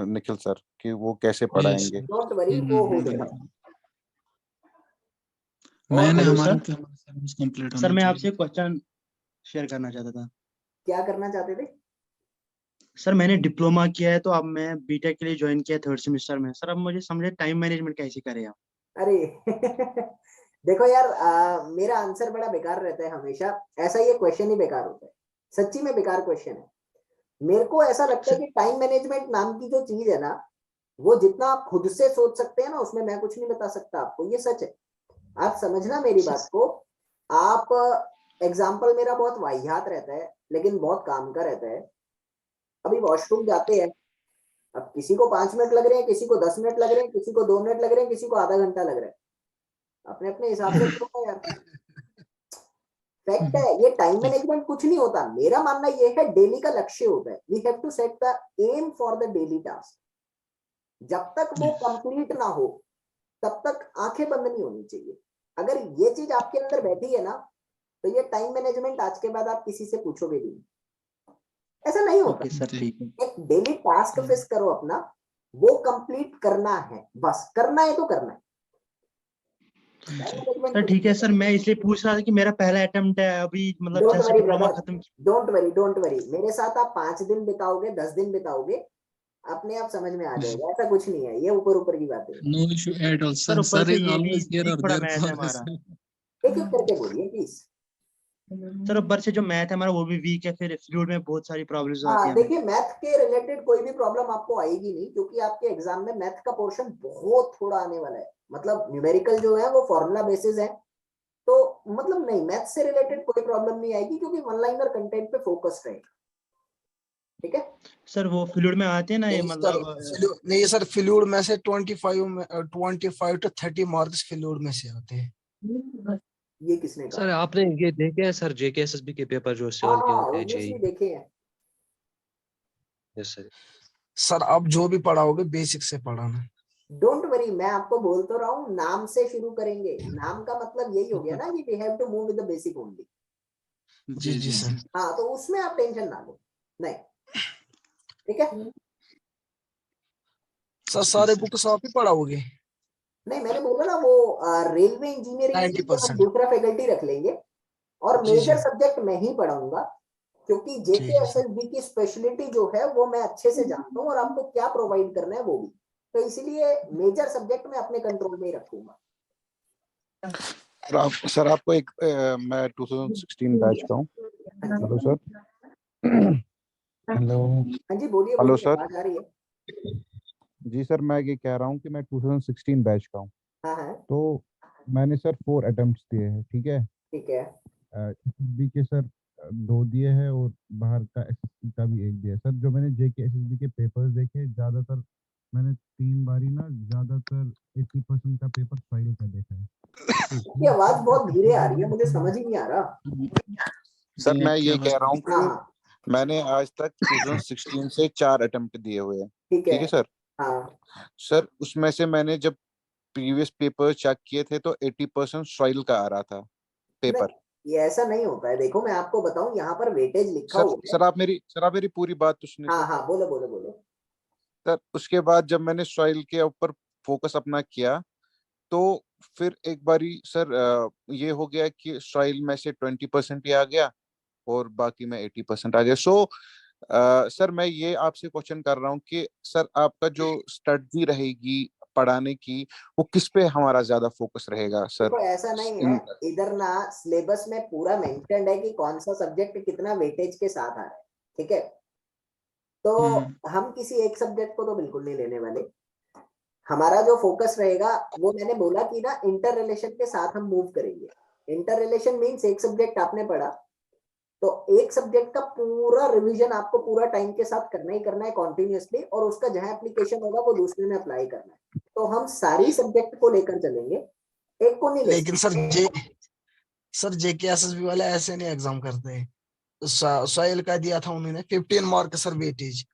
Speaker 2: Nikhil sir कि वो कैसे
Speaker 4: यस
Speaker 2: पढ़ाएंगे।
Speaker 1: डोंट वरी, वो हो जाएगा। और
Speaker 4: मैंने
Speaker 8: हेलो
Speaker 4: हमारा
Speaker 8: सर।
Speaker 4: क्या सिलेबस कंप्लीट
Speaker 8: सर
Speaker 4: होना
Speaker 8: मैं
Speaker 4: चाहिए।
Speaker 8: आपसे क्वेश्चन शेयर करना चाहता था।
Speaker 1: क्या करना चाहते थे?
Speaker 8: सर मैंने डिप्लोमा किया है, तो अब मैं बीटेक के लिए ज्वाइन किया 3rd सेमेस्टर में। सर अब मुझे समझे टाइम मैनेजमेंट कैसे करें आप।
Speaker 1: अरे देखो यार, मेरा आंसर बड़ा बेकार रहता है हमेशा, ऐसा ये क्वेश्चन ही बेकार होता है, सच्ची में बेकार क्वेश्चन है। मेरे को ऐसा लगता है
Speaker 8: सर
Speaker 1: कि टाइम मैनेजमेंट नाम की जो चीज है ना, वो जितना आप खुद से सोच सकते हैं ना, उसमें मैं कुछ नहीं बता सकता आपको, ये सच है। आप समझना मेरी बात को। आप एग्जाम्पल मेरा बहुत वाहियात रहता है, लेकिन बहुत काम का रहता है। अभी वॉशरूम जाते हैं, अब किसी को 5 मिनट लग रहे हैं, किसी को 10 मिनट लग रहे हैं, किसी को 2 मिनट लग रहे हैं, किसी को आधा घंटा लग रहा है, अपने अपने हिसाब से करो यार। फैक्ट है ये, टाइम मैनेजमेंट कुछ नहीं होता। मेरा मानना ये है, डेली का लक्ष्य होता है। We have to set the aim for the daily task. जब तक वो कंप्लीट ना हो तब तक आंखें बंद नहीं होनी चाहिए। अगर ये चीज आपके अंदर बैठी है ना, तो ये टाइम मैनेजमेंट आज के बाद आप किसी से पूछोगे भी नहीं। ऐसा नहीं होता।
Speaker 8: ओके सर,
Speaker 4: जी।
Speaker 8: ठीक है।
Speaker 1: एक डेली टास्क फिक्स करो अपना, वो कंप्लीट करना है, बस करना है तो करना है।
Speaker 8: सर ठीक है सर, मैं इसलिए पूछ रहा था कि मेरा पहला अटेम्प्ट है अभी, मतलब
Speaker 1: डोंट
Speaker 8: जब से
Speaker 1: वरी
Speaker 8: डिप्लोमा
Speaker 1: ब्रदर,
Speaker 8: खत्म किया।
Speaker 1: Don't worry, don't worry. मेरे साथ आप 5 दिन बिताओगे, 10 दिन बिताओगे, अपने आप समझ में आ जाएगा। ऐसा कुछ नहीं है, ये ऊपर ऊपर की बातें हैं।
Speaker 4: No issue at all
Speaker 8: sir
Speaker 4: sir.
Speaker 8: ऊपर
Speaker 4: सर
Speaker 8: से
Speaker 4: इज
Speaker 8: ये भी
Speaker 4: ऑलवेज हियर
Speaker 8: वीक
Speaker 4: और
Speaker 8: थोड़ा
Speaker 4: देयर
Speaker 8: मैथ है
Speaker 4: फॉर
Speaker 8: हमारा।
Speaker 1: एक एक करके बोलिए प्लीज।
Speaker 8: सर ऊपर से जो मैथ है हमारा वो भी वीक है, फिर फ्लूइड में बहुत सारी प्रॉब्लम्स आती
Speaker 1: हाँ
Speaker 8: है हमें।
Speaker 1: देखिए, मैथ के रिलेटेड कोई भी प्रॉब्लम आपको आएगी नहीं, क्योंकि आपके एग्जाम में मैथ का पोर्शन बहुत थोड़ा आने वाला है। मतलब न्यूमेरिकल जो है वो फॉर्मूला बेसिस है, तो मतलब नहीं, मैथ से रिलेटेड कोई प्रॉब्लम नहीं आएगी, क्योंकि वन लाइनर कंटेंट पे फोकस रहेगा। ठीक है
Speaker 8: सर वो फ्लूइड में आते हैं ना ये,
Speaker 9: नहीं सर,
Speaker 8: मतलब
Speaker 9: नहीं सर, फ्लूइड में से 25 to 30 मार्क्स फ्लूइड में से आते हैं।
Speaker 1: ये किसने
Speaker 7: सर
Speaker 1: कहा?
Speaker 7: आपने ये देखे हैं सर JKSSB के पेपर जो सिविल के
Speaker 1: हाँ
Speaker 7: होते हैं
Speaker 1: ऑब्वियसली
Speaker 7: JEE?
Speaker 1: देखे हैं।
Speaker 7: Yes sir.
Speaker 9: सर आप जो भी पढ़ाओगे बेसिक से पढ़ाना।
Speaker 1: डोंट वरी, मैं आपको बोल तो रहा हूँ, नाम से शुरू करेंगे। नाम का मतलब यही हो गया ना कि we have to move with the basic only.
Speaker 9: जी जी सर।
Speaker 1: हाँ, तो उसमें आप टेंशन ना लो। नहीं, ठीक है।
Speaker 9: सर सारे बुक्स आप ही पढ़ाओगे?
Speaker 1: नहीं, मैंने बोला ना, वो रेलवे इंजीनियरिंग के लिए हम
Speaker 9: 90%।
Speaker 1: दूसरा फैकल्टी रख लेंगे, और
Speaker 9: जी जी
Speaker 1: मेजर सब्जेक्ट मैं ही पढ़ाऊंगा, क्योंकि
Speaker 9: ठीक है सर।
Speaker 1: JKSSB की स्पेशलिटी जो है वो मैं अच्छे से जानता हूँ, और आपको क्या प्रोवाइड करना है वो भी। तो इसीलिए मेजर सब्जेक्ट मैं अपने कंट्रोल में ही रखूंगा।
Speaker 2: सर आपको एक मैं 2016 बैच का हूँ। Hello sir. हेलो।
Speaker 1: हाँ जी, बोलिए
Speaker 2: हेलो
Speaker 1: बोलिए,
Speaker 2: सर।
Speaker 1: आवाज आ रही है।
Speaker 2: जी सर, मैं ये कह रहा हूँ कि मैं 2016 बैच का हूँ।
Speaker 1: हाँ हाँ,
Speaker 2: तो मैंने सर 4 अटेम्प्ट्स दिए हैं, ठीक है।
Speaker 1: ठीक है।
Speaker 2: SSB के सर 2 दिए हैं, और बाहर का SSB का भी 1 दिया है। सर जो मैंने JKSSB के पेपर्स देखे, ज्यादातर मैंने 3 बारी ना ज्यादातर 80% का पेपर फाइल का देखा है।
Speaker 1: ये आवाज बहुत धीरे आ रही है, मुझे समझ ही नहीं आ रहा।
Speaker 2: सर मैं ये कह रहा हूँ
Speaker 1: हाँ
Speaker 2: कि
Speaker 1: हाँ,
Speaker 2: मैंने आज तक 2016 से 4 अटेम्प्ट दिए हुए हैं,
Speaker 1: ठीक
Speaker 2: ठीक है सर।
Speaker 1: हाँ,
Speaker 2: सर उसमें से मैंने जब प्रीवियस पेपर चेक किए थे तो 80% सॉइल का आ रहा था पेपर।
Speaker 1: नहीं ये ऐसा नहीं होता है। देखो मैं आपको बताऊं, यहाँ पर वेटेज लिखा
Speaker 2: सर
Speaker 1: हुआ है।
Speaker 2: सर आप मेरी पूरी बात तो सुनिए
Speaker 1: हाँ
Speaker 2: सर।
Speaker 1: हाँ, बोलो बोलो बोलो।
Speaker 2: सर उसके बाद जब मैंने सॉइल के ऊपर फोकस अपना किया, तो फिर एक बारी सर ये हो गया कि सॉइल में से 20% ही आ गया, और बाकी में 80% आ गया। सो सर मैं ये आपसे क्वेश्चन कर रहा हूँ कि सर आपका जो स्ट्रेटजी रहेगी पढ़ाने की, वो किस पे हमारा ज्यादा फोकस रहेगा सर?
Speaker 1: देखो ऐसा नहीं है, इधर ना सिलेबस में पूरा मेंशन्ड है कि कौन सा सब्जेक्ट कितना वेटेज के साथ आ रहा है। ठीक है, तो हम किसी एक सब्जेक्ट को तो बिल्कुल नहीं लेने वाले। हमारा जो फोकस रहेगा, वो मैंने बोला कि ना इंटर रिलेशन के साथ हम मूव करेंगे। इंटर रिलेशन मीन्स एक सब्जेक्ट आपने पढ़ा, तो एक सब्जेक्ट का पूरा रिवीजन आपको पूरा टाइम के साथ करना ही करना है कॉन्टिन्यूसली, और उसका जहां एप्लीकेशन होगा वो दूसरे में अप्लाई करना है। तो हम सारी सब्जेक्ट को लेकर चलेंगे, एक को नहीं ले
Speaker 9: लेकिन सर JKSSB वाले ऐसे नहीं एग्जाम करते हैं। सॉइल का दिया था उन्होंने 15 मार्क सर वेटेज,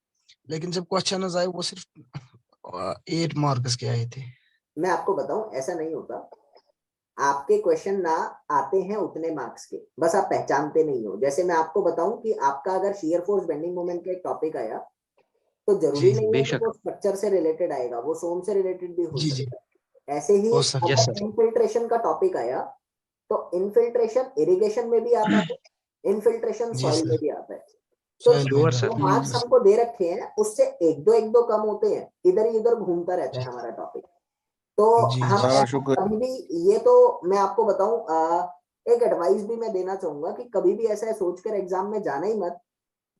Speaker 9: लेकिन जब क्वेश्चन आए वो सिर्फ 8 मार्क्स के आए थे।
Speaker 1: मैं आपको बताऊं, ऐसा नहीं होता। आपके क्वेश्चन ना आते हैं उतने मार्क्स के, बस आप पहचानते नहीं हो। जैसे मैं आपको बताऊं कि आपका अगर शियर फोर्स बेंडिंग मोमेंट का एक टॉपिक आया, तो जरूरी
Speaker 7: जी,
Speaker 1: नहीं है कि
Speaker 7: बेशक।
Speaker 1: वो स्ट्रक्चर से रिलेटेड आएगा, वो सोम से रिलेटेड भी हो
Speaker 9: जी जी
Speaker 1: सकता है। ऐसे ही
Speaker 9: हो सकता
Speaker 7: यस
Speaker 1: अगर
Speaker 7: सर।
Speaker 1: इनफिल्ट्रेशन का टॉपिक आया, तो इनफिल्ट्रेशन इरिगेशन में भी आता है, इनफिल्ट्रेशन
Speaker 9: जी
Speaker 1: सॉइल में
Speaker 9: सर,
Speaker 1: भी आता है। तो
Speaker 9: सॉइल
Speaker 7: श्योर
Speaker 9: में
Speaker 7: सर।
Speaker 1: जो मार्क्स हमको दे रखे हैं उससे एक दो कम होते हैं, इधर ही उधर घूमता रहता है हमारा टॉपिक। तो
Speaker 9: जी
Speaker 1: हम
Speaker 9: जी
Speaker 2: हाँ,
Speaker 1: ऐसा
Speaker 2: शुक्र।
Speaker 1: कभी भी, ये तो मैं आपको बताऊं, एक एडवाइस भी मैं देना चाहूंगा कि कभी भी ऐसा सोचकर एग्जाम में जाना ही मत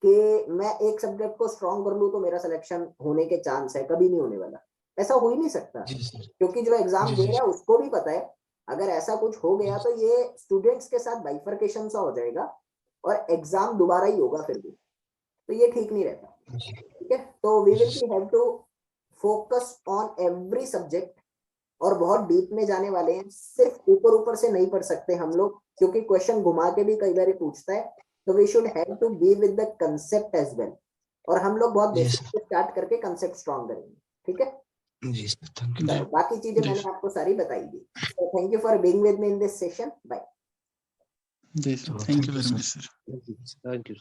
Speaker 1: कि मैं एक सब्जेक्ट को स्ट्रॉन्ग कर लूं तो मेरा सिलेक्शन होने के चांस है। कभी नहीं होने वाला, ऐसा हो ही नहीं सकता।
Speaker 9: जी सर,
Speaker 1: क्योंकि जो एग्जाम
Speaker 9: जी
Speaker 1: दे
Speaker 9: जी
Speaker 1: रहा है उसको भी पता है, अगर ऐसा कुछ हो गया तो ये स्टूडेंट्स के साथ बाइफरकेशन सा हो जाएगा और एग्जाम दोबारा ही होगा फिर भी, तो ये ठीक नहीं रहता।
Speaker 9: जी
Speaker 1: ठीक है, तो we will be have to focus on every subject, और बहुत डीप में जाने वाले हैं। सिर्फ ऊपर ऊपर से नहीं पढ़ सकते हम लोग, क्योंकि क्वेश्चन घुमा के भी कई बार पूछता है। तो we should have to be with the concept as well, और हम लोग बहुत
Speaker 9: जी
Speaker 1: बेसिक
Speaker 9: सर,
Speaker 1: से स्टार्ट करके कंसेप्ट स्ट्रॉन्ग करेंगे। ठीक है,
Speaker 9: जी सर, थैंक यू।
Speaker 1: चलो बाकी चीजें
Speaker 4: जी
Speaker 1: मैंने
Speaker 4: सर।
Speaker 1: आपको सारी बताई दी। So thank you for being with me in this session. Bye.
Speaker 4: जी सर,
Speaker 9: चलो
Speaker 4: thank
Speaker 9: thank
Speaker 4: you
Speaker 9: you
Speaker 4: very
Speaker 9: sir.
Speaker 4: Much sir.
Speaker 7: Thank you.